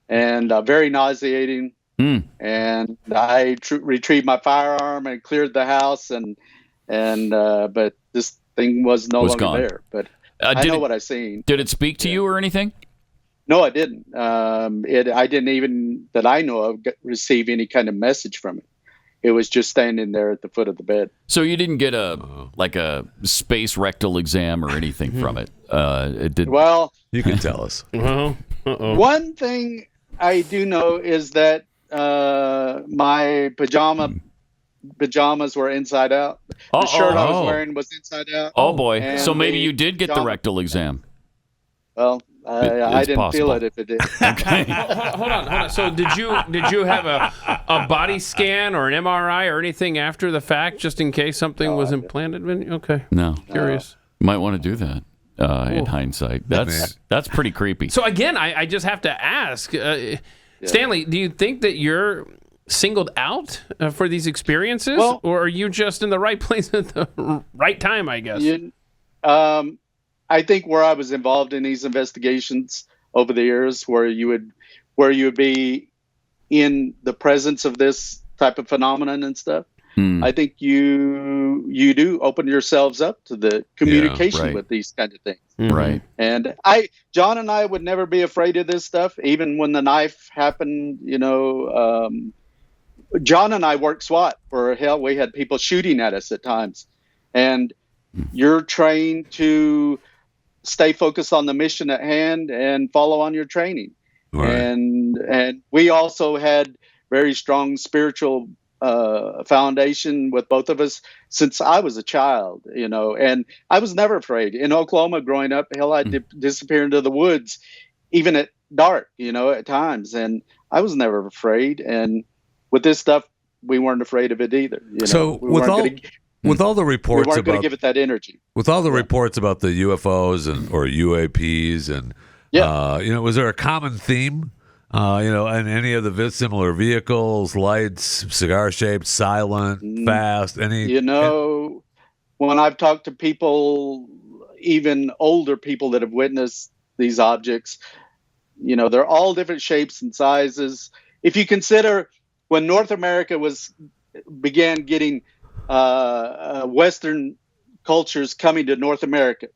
and very nauseating. And I retrieved my firearm and cleared the house, but this thing was no longer gone. there. But I know what I seen. Did it speak to you or anything? No, I didn't. I didn't even, that I know of, receive any kind of message from it. It was just standing there at the foot of the bed. So you didn't get a space rectal exam or anything from it? It did. Well, you can tell us. One thing I do know is that my pajamas were inside out. The shirt I was wearing was inside out. Oh boy! So maybe you did get the rectal exam. Well, I didn't feel it if it did. Okay. Hold on. So did you have a body scan or an MRI or anything after the fact, just in case something was implanted? Okay. No. Curious. You might want to do that in hindsight. That's pretty creepy. So again, I just have to ask, Stanley, do you think that you're singled out for these experiences, or are you just in the right place at the right time, I guess? I think where I was involved in these investigations over the years, where you would be in the presence of this type of phenomenon and stuff, I think you do open yourselves up to the communication with these kind of things. Right. And John and I would never be afraid of this stuff, even when the knife happened. John and I worked SWAT for hell. We had people shooting at us at times, and you're trained to stay focused on the mission at hand and follow on your training. Right. And we also had very strong spiritual foundation with both of us since I was a child, and I was never afraid. In Oklahoma growing up, hell, I'd disappear into the woods, even at dark, at times. And I was never afraid. And with this stuff, we weren't afraid of it either. So with all the reports, we weren't going to give it that energy. With all the reports about the UFOs or UAPs, and was there a common theme? And any of the similar vehicles, lights, cigar-shaped, silent, fast, any? When I've talked to people, even older people that have witnessed these objects, they're all different shapes and sizes. If you consider when North America began getting Western cultures coming to North America,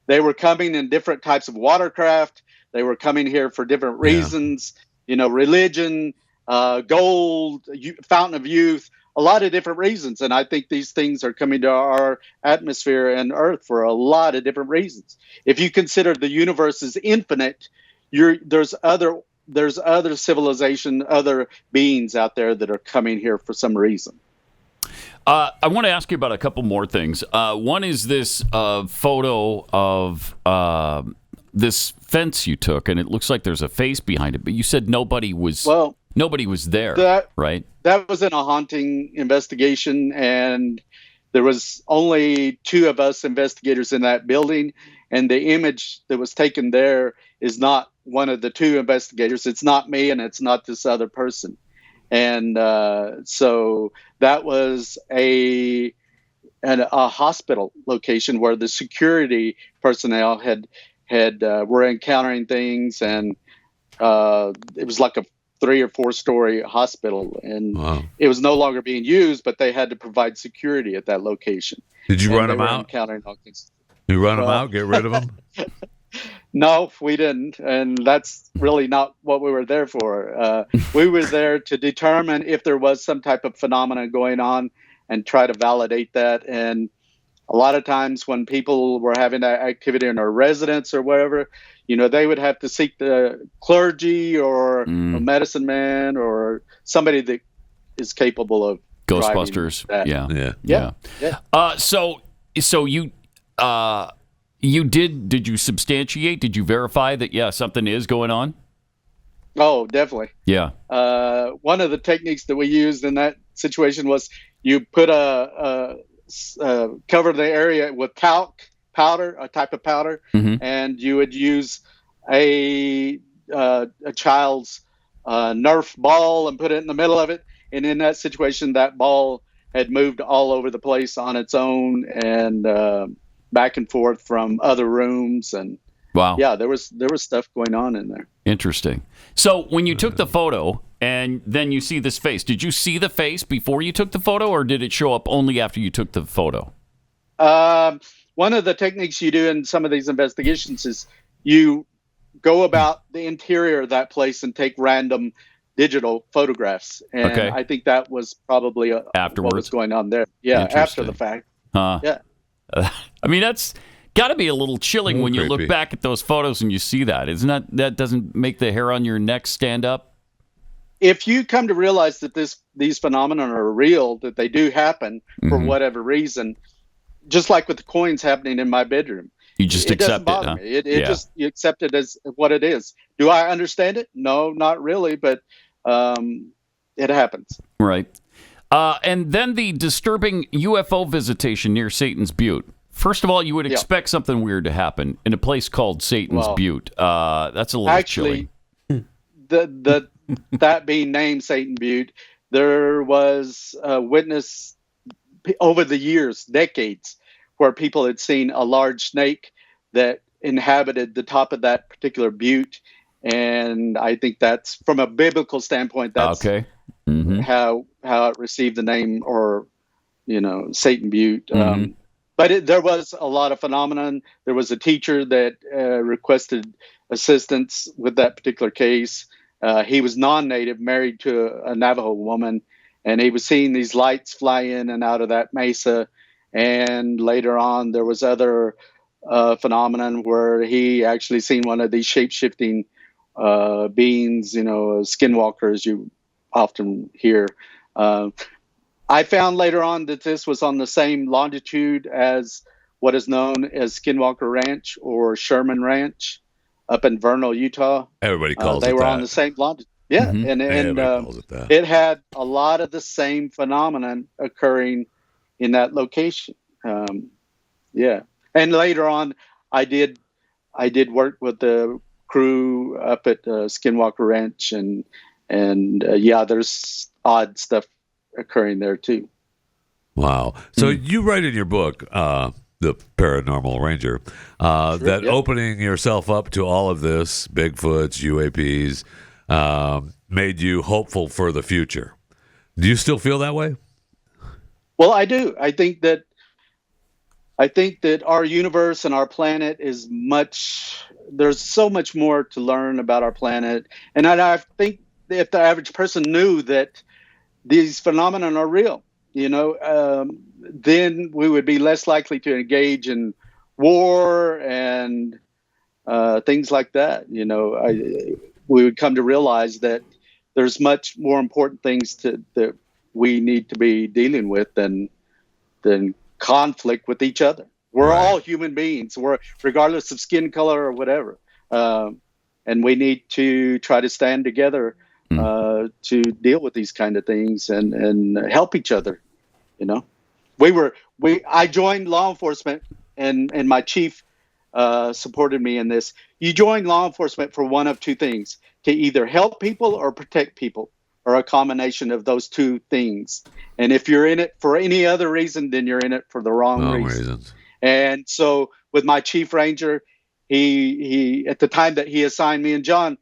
they were coming in different types of watercraft. They were coming here for different reasons, religion, gold, fountain of youth, a lot of different reasons. And I think these things are coming to our atmosphere and Earth for a lot of different reasons. If you consider the universe is infinite, there's other civilization, other beings out there that are coming here for some reason. I want to ask you about a couple more things. One is this photo of this fence you took, and it looks like there's a face behind it, but you said nobody was there, right? That was in a haunting investigation, and there was only 2 of us investigators in that building, and the image that was taken there is not one of the 2 investigators. It's not me, and it's not this other person. And so that was a hospital location where the security personnel were encountering things, and it was like a 3 or 4 story hospital, and it was no longer being used, but they had to provide security at that location. Did you run them out? Encountering all things. You run them out, get rid of them? No, we didn't, and that's really not what we were there for. We were there to determine if there was some type of phenomenon going on and try to validate that. And a lot of times when people were having that activity in their residence or whatever, they would have to seek the clergy or a medicine man or somebody that is capable of Ghostbusters. Yeah. So you did you substantiate? Did you verify that something is going on? Oh, definitely. Yeah. One of the techniques that we used in that situation was you put cover the area with talc powder, a type of powder, and you would use a child's Nerf ball and put it in the middle of it. And in that situation, that ball had moved all over the place on its own and back and forth from other rooms. And wow, yeah, there was stuff going on in there. Interesting. So when you took the photo and then you see this face, did you see the face before you took the photo, or did it show up only after you took the photo? One of the techniques you do in some of these investigations is you go about the interior of that place and take random digital photographs. And okay. I think that was probably afterwards what was going on there. Yeah, after the fact. Yeah. I mean, that's got to be a little chilling when you look back at those photos and you see that. Isn't that doesn't make the hair on your neck stand up? If you come to realize that these phenomena are real, that they do happen for whatever reason, just like with the coins happening in my bedroom, you just accept it. Huh? It just, you accept it as what it is. Do I understand it? No, not really, but it happens. Right. And then the disturbing UFO visitation near Satan's Butte. First of all, you would expect something weird to happen in a place called Satan's Butte. That's a little chilling. That being named Satan Butte, there was a witness over the years, decades, where people had seen a large snake that inhabited the top of that particular butte. And I think that's, from a biblical standpoint, that's okay. how it received the name, or, Satan Butte. But there was a lot of phenomenon. There was a teacher that requested assistance with that particular case. He was non-native, married to a Navajo woman, and he was seeing these lights fly in and out of that mesa. And later on, there was other phenomenon where he actually seen one of these shape-shifting beings, skinwalkers you often hear. I found later on that this was on the same longitude as what is known as Skinwalker Ranch or Sherman Ranch up in Vernal, Utah. Everybody calls they it were that. on the same longitude. Yeah, and it had a lot of the same phenomenon occurring in that location. Yeah, and later on, I did work with the crew up at Skinwalker Ranch, and there's odd stuff occurring there too. Wow. So you write in your book, The Paranormal Ranger, that opening yourself up to all of this, Bigfoots, UAPs, made you hopeful for the future. Do you still feel that way? Well, I do. I think that our universe and our planet is there's so much more to learn about our planet. And I think if the average person knew that these phenomena are real, then we would be less likely to engage in war and things like that. We would come to realize that there's much more important things that we need to be dealing with than conflict with each other. We're all human beings. We're, regardless of skin color or whatever, and we need to try to stand together to deal with these kind of things and help each other. I joined law enforcement, and my chief supported me in this. You join law enforcement for one of two things: to either help people or protect people, or a combination of those two things. And if you're in it for any other reason, then you're in it for the wrong reasons. And so with my chief ranger, he at the time that he assigned me and John,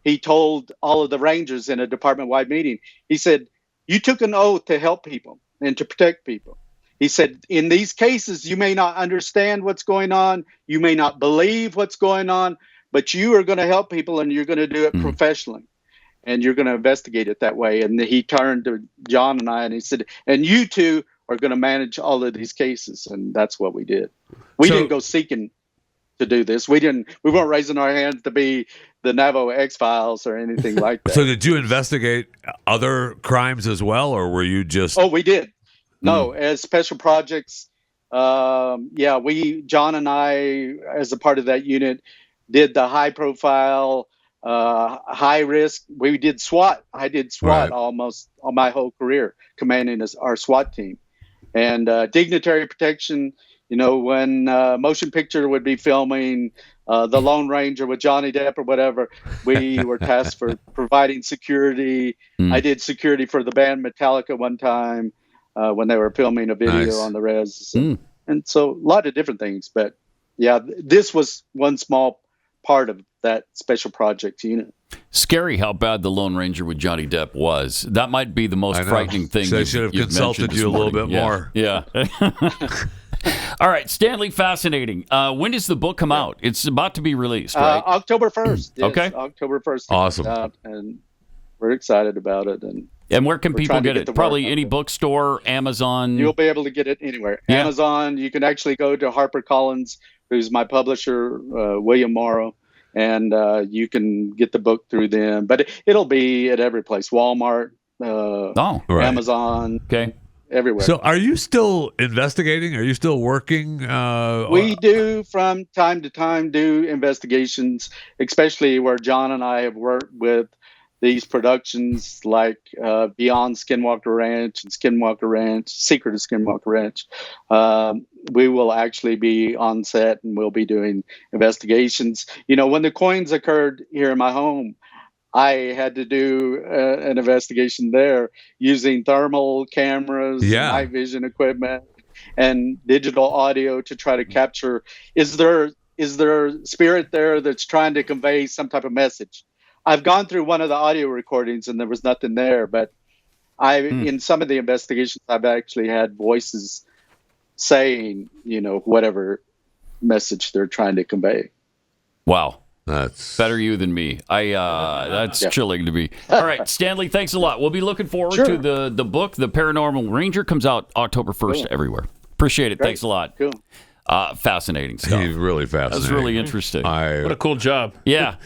he told all of the rangers in a department-wide meeting, he said, you took an oath to help people and to protect people. He said, in these cases, you may not understand what's going on. You may not believe what's going on, but you are going to help people, and you're going to do it professionally, and you're going to investigate it that way. And he turned to John and I, and he said, and you two are going to manage all of these cases. And that's what we did. We didn't go seeking to do this. We weren't raising our hands to be the Navajo X-Files or anything like that. So did you investigate other crimes as well, or were you just... Oh, we did. No, as special projects. John and I, as a part of that unit, did the high profile, high risk. We did SWAT. I did SWAT almost all my whole career, commanding our SWAT team. And dignitary protection, when Motion Picture would be filming The Lone Ranger with Johnny Depp or whatever, we were tasked for providing security. I did security for the band Metallica one time when they were filming a video on the res. And so a lot of different things. But yeah, this was one small part of that special projects unit. Scary how bad The Lone Ranger with Johnny Depp was. That might be the most frightening thing. So I should have consulted you a little bit more. Yeah. All right, Stanley, fascinating. When does the book come out? It's about to be released, right? October 1st. Yes, okay. October 1st. Awesome. And we're excited about it. And where can people get it? Probably any bookstore, Amazon. You'll be able to get it anywhere. Yeah. Amazon. You can actually go to HarperCollins, who's my publisher, William Morrow, and you can get the book through them. But it'll be at every place: Walmart, Amazon. Okay. Everywhere. So are you still investigating? Are you still working? We do from time to time do investigations, especially where John and I have worked with these productions like Beyond Skinwalker Ranch and Skinwalker Ranch, Secret of Skinwalker Ranch. We will actually be on set and we'll be doing investigations. When the coins occurred here in my home, I had to do an investigation there using thermal cameras, night vision equipment, and digital audio to try to capture, is there spirit there that's trying to convey some type of message? I've gone through one of the audio recordings and there was nothing there, but in some of the investigations, I've actually had voices saying, whatever message they're trying to convey. Wow. That's better you than me. That's chilling to me. All right, Stanley, thanks a lot. We'll be looking forward to the book. The Paranormal Ranger comes out October 1st everywhere. Appreciate it. Great. Thanks a lot. Cool. Fascinating stuff. He's really fascinating. That's really interesting. What a cool job. Yeah,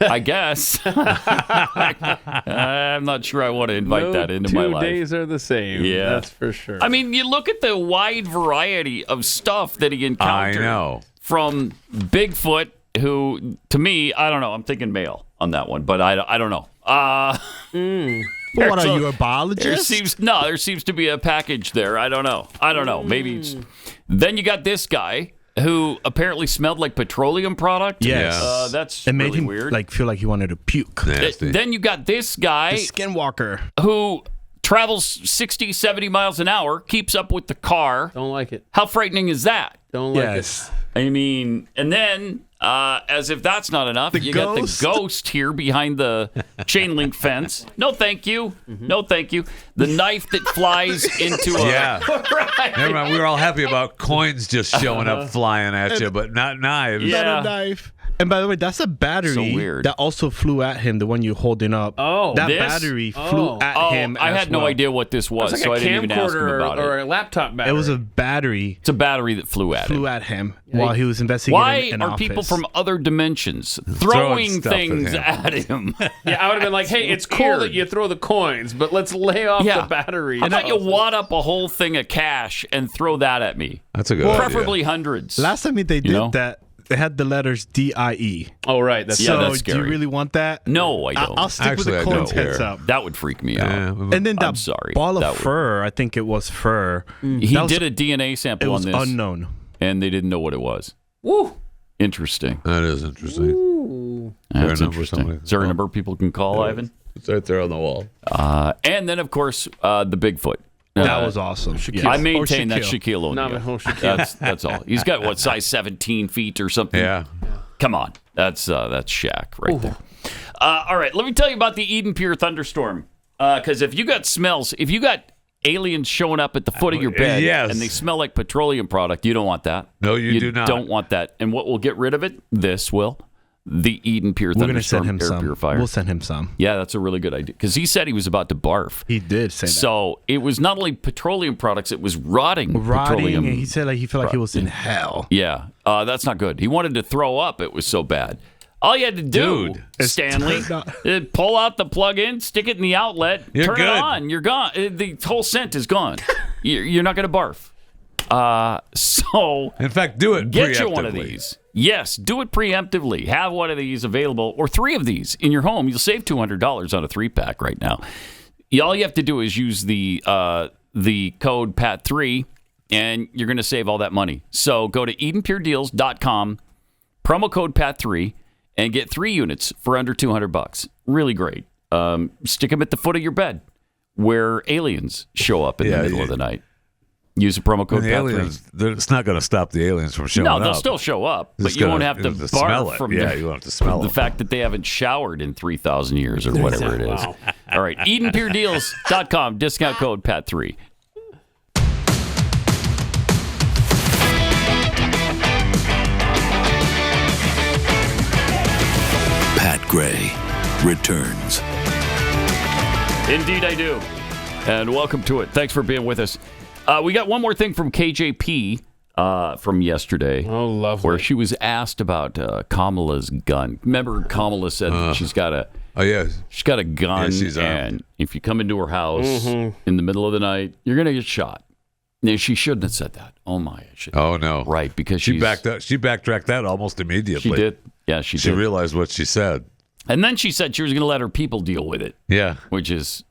I guess. I'm not sure I want to invite that into my life. 2 days are the same. Yeah, that's for sure. I mean, you look at the wide variety of stuff that he encountered. I know. From Bigfoot, who, to me, I don't know. I'm thinking male on that one, but I don't know. What are you, a biologist? There seems to be a package there. I don't know. Maybe it's... Then you got this guy who apparently smelled like petroleum product. Yes. That's it made really him weird. feel like he wanted to puke. Then you got this guy, the Skinwalker, who travels 60, 70 miles an hour, keeps up with the car. Don't like it. How frightening is that? Don't like it. I mean, and then, as if that's not enough, got the ghost here behind the chain link fence. No, thank you. No, thank you. The knife that flies into a... Yeah. Right. Never mind. We were all happy about coins just showing up flying at you, but not knives. Not a knife. And by the way, that's a battery that also flew at him, the one you're holding up. Oh, that battery flew at him. I had no idea what this was, so I didn't even ask him about or it. a laptop battery. It was a battery. It's a battery that flew at him while he was investigating an Why are office. people from other dimensions throwing things at him? Yeah, I would have been like, hey, it's cool that you throw the coins, but let's lay off the battery. How about you wad up a whole thing of cash and throw that at me? That's a good idea. Preferably hundreds. Last time they did that, they had the letters DIE. Oh, right. that's so scary. Do you really want that? No, I don't. I'll stick with the coins heads up. That would freak me out. And then I'm sorry. ball of fur, I think it was fur. He did a DNA sample on this. It was unknown. And they didn't know what it was. Woo! Interesting. That is interesting. Ooh. That's interesting. Is there a number people can call, Ivan? It's right there on the wall. And then, of course, the Bigfoot. That was awesome. I maintain that's Shaquille O'Neal. Navajo Shaquille. That's all. He's got, size 17 feet or something? Yeah. Come on. That's Shaq right there. All right, let me tell you about the Eden Pure thunderstorm. Because if you got smells, if you got aliens showing up at the foot of your bed and they smell like petroleum product, you don't want that. No, you do not. Don't want that. And what will get rid of it? This will. The Eden Pure Thunderstorm air purifier. We'll send him some. Yeah, that's a really good idea. Because he said he was about to barf. He did say that. So it was not only petroleum products, it was rotting petroleum. And he said he felt like he was in hell. Yeah, that's not good. He wanted to throw up. It was so bad. All you had to do, Stanley, pull out the plug-in, stick it in the outlet, turn it on. You're gone. The whole scent is gone. You're not going to barf. So, in fact, do it. Get you one of these. Yes, do it preemptively. Have one of these available, or 3 of these in your home. You'll save $200 on a 3-pack right now. All you have to do is use the code PAT3 and you're going to save all that money. So go to EdenPureDeals.com, promo code PAT3, and get 3 units for under $200. Really great. Stick them at the foot of your bed where aliens show up in the middle of the night. Use the promo code PAT3. It's not going to stop the aliens from showing up. No, they'll still show up, but you won't have to barf from you won't have to smell the fact that they haven't showered in 3,000 years or whatever it is. Wow. All right, EdenPureDeals.com, discount code PAT3. Pat Gray returns. Indeed I do. And welcome to it. Thanks for being with us. We got one more thing from KJP from yesterday. Oh, lovely. Where she was asked about Kamala's gun. Remember, Kamala said she's got a she's got a gun, and if you come into her house in the middle of the night, you're going to get shot. No, she shouldn't have said that. Oh my! Oh no! Right, because she backtracked that almost immediately. She did. Yeah, she did. She realized what she said, and then she said she was going to let her people deal with it. Yeah, which is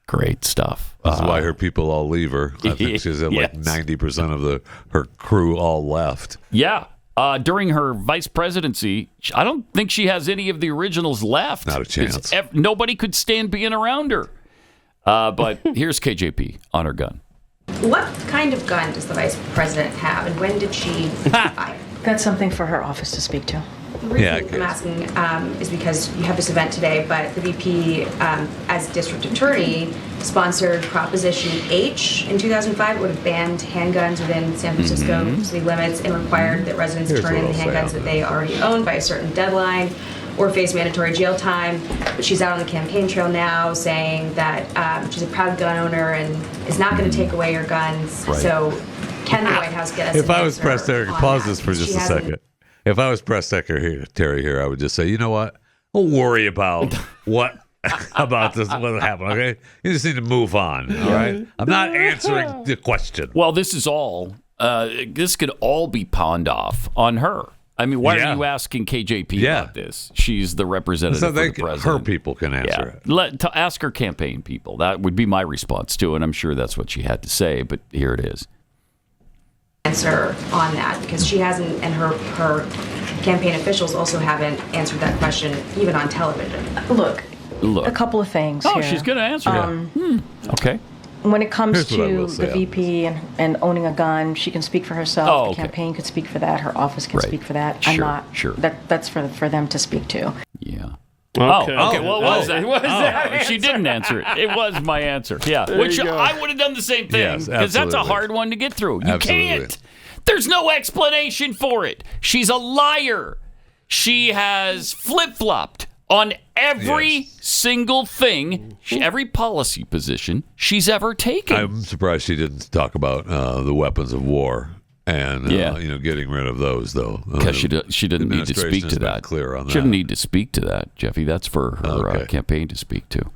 great stuff. That's why her people all leave her. I think she's at like 90% of her crew all left. Yeah. During her vice presidency, I don't think she has any of the originals left. Not a chance. Nobody could stand being around her. But here's KJP on her gun. What kind of gun does the vice president have, and when did she buy it? That's something for her office to speak to. The reason I'm asking is because you have this event today, but the VP, as district attorney, sponsored Proposition H in 2005. It would have banned handguns within San Francisco city limits and required that residents turn in handguns that they already own by a certain deadline or face mandatory jail time. But she's out on the campaign trail now saying that she's a proud gun owner and is not going to take away your guns. Right. So can the White House get us If I was press secretary, pause this for just a second. If I was press secretary here, I would just say, you know what? Don't worry about what about this, what happened, okay? You just need to move on, all right? I'm not answering the question. Well, this is all, this could all be pawned off on her. I mean, why are you asking KJP about this? She's the representative for the president. Her people can answer it. Ask her campaign people. That would be my response to it, and I'm sure that's what she had to say, but here it is. Answer on that, because she hasn't, and her campaign officials also haven't answered that question even on television. Look, a couple of things here. She's going to answer that. Okay. When it comes to the VP and owning a gun, she can speak for herself. The campaign could speak for that. Her office can speak for that. Sure, I'm not. Sure. That's for them to speak to. Yeah. Okay. Okay. What was that? She didn't answer it. It was my answer. Yeah. Which I would have done the same thing, because that's a hard one to get through. You can't. There's no explanation for it. She's a liar. She has flip-flopped on every single thing, every policy position she's ever taken. I'm surprised she didn't talk about the weapons of war and getting rid of those, though. Because she didn't need to speak to that. Clear on that. She didn't need to speak to that, Jeffy. That's for her campaign to speak to.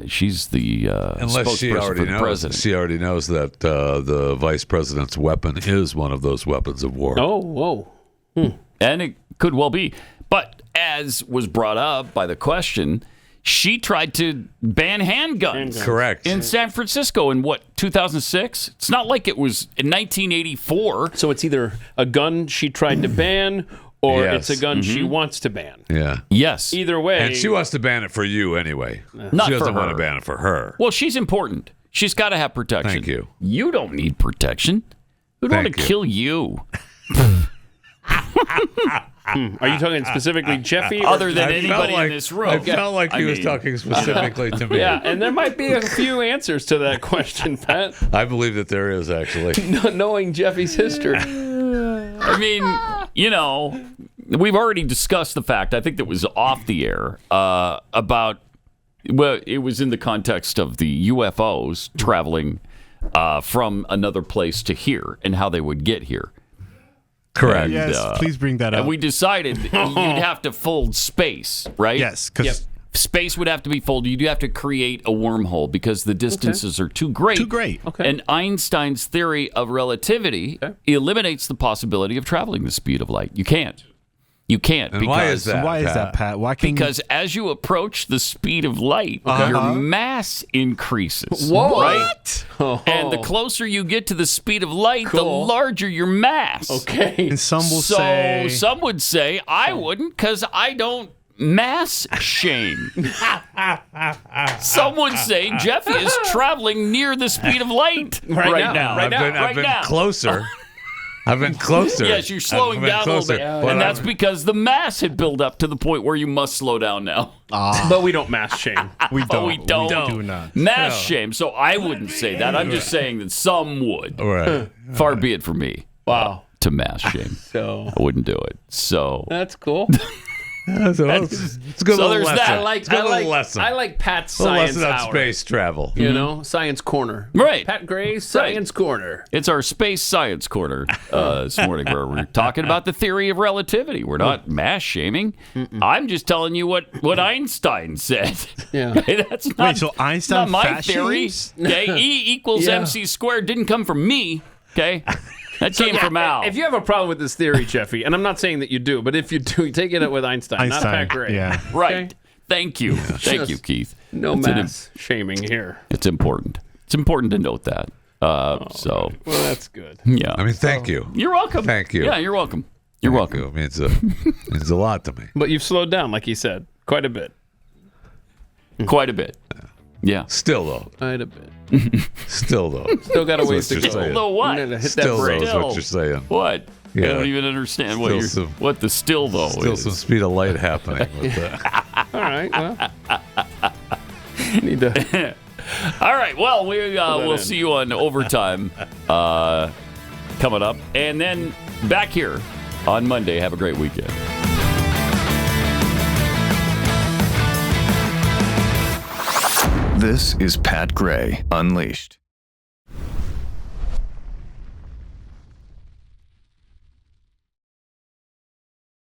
She's the unless she already knows. President. She already knows that the vice president's weapon is one of those weapons of war. Oh, whoa! And it could well be. But as was brought up by the question, she tried to ban handguns. Correct. In San Francisco in 2006? It's not like it was in 1984. So it's either a gun she tried to ban or it's a gun she wants to ban. Yeah. Yes. Either way. And she wants to ban it for you anyway. Not she doesn't for her. want to ban it for her. Well, she's important. She's got to have protection. Thank you. You don't need protection. Who'd want to kill you? Are you talking specifically Jeffy? Other than anybody in this room. I felt like he was talking specifically to me. Yeah, and there might be a few answers to that question, Pat. I believe that there is, actually. Knowing Jeffy's history. I mean, we've already discussed the fact, I think that was off the air, about, well, it was in the context of the UFOs traveling from another place to here and how they would get here. Correct. And, yes, please bring that up. And we decided you'd have to fold space, right? Yes, because space would have to be folded. You'd have to create a wormhole because the distances are too great. Too great. Okay. And Einstein's theory of relativity eliminates the possibility of traveling the speed of light. You can't. You can't. And why is that? Why is that, Pat? Why can Because as you approach the speed of light, your mass increases. Whoa. Right? Oh. And the closer you get to the speed of light, the larger your mass. Okay. And some will say... Some would say, I wouldn't because I don't mass shame. Some would say Jeffy is traveling near the speed of light right now. I've been closer. I've been closer. Yes, you're slowing down a little bit. And that's because the mass had built up to the point where you must slow down now. But we don't mass shame. We don't. We don't. We do not. Mass shame. So I wouldn't say that. I'm just saying that some would. Right. Far be it from me. Wow. To mass shame. So I wouldn't do it. So that's cool. It's a good little lesson. I like Pat's little science lesson on hour. space travel. You know, science corner. Right. Pat Gray's science corner. It's our space science corner this morning where we're talking about the theory of relativity. We're not mass shaming. I'm just telling you what Einstein said. Yeah. Okay, that's not, Wait, so Einstein not my fat theory. shames? Okay, E equals MC squared didn't come from me. Okay. That came from Al. If you have a problem with this theory, Jeffy, and I'm not saying that you do, but if you do, take it up with Einstein. Not Pat Gray. Yeah. Right. Okay? Thank you. Thank you, Keith. No mass shaming here. It's important. It's important to note that. So. Well, that's good. Yeah. I mean, thank you. You're welcome. Thank you. Yeah, you're welcome. You're welcome. It means a lot to me. But you've slowed down, like he said, quite a bit. Quite a bit. Yeah. Still, though. Quite a bit. Still, though. Still got a ways to go. Still what? Hit Still, that though, brake. is what you're saying. What? Yeah. I don't even understand Still what the still, though, Still is. some speed of light happening with that. All right, well. Need to... All right, well, we'll see you on Overtime coming up. And then back here on Monday. Have a great weekend. This is Pat Gray Unleashed.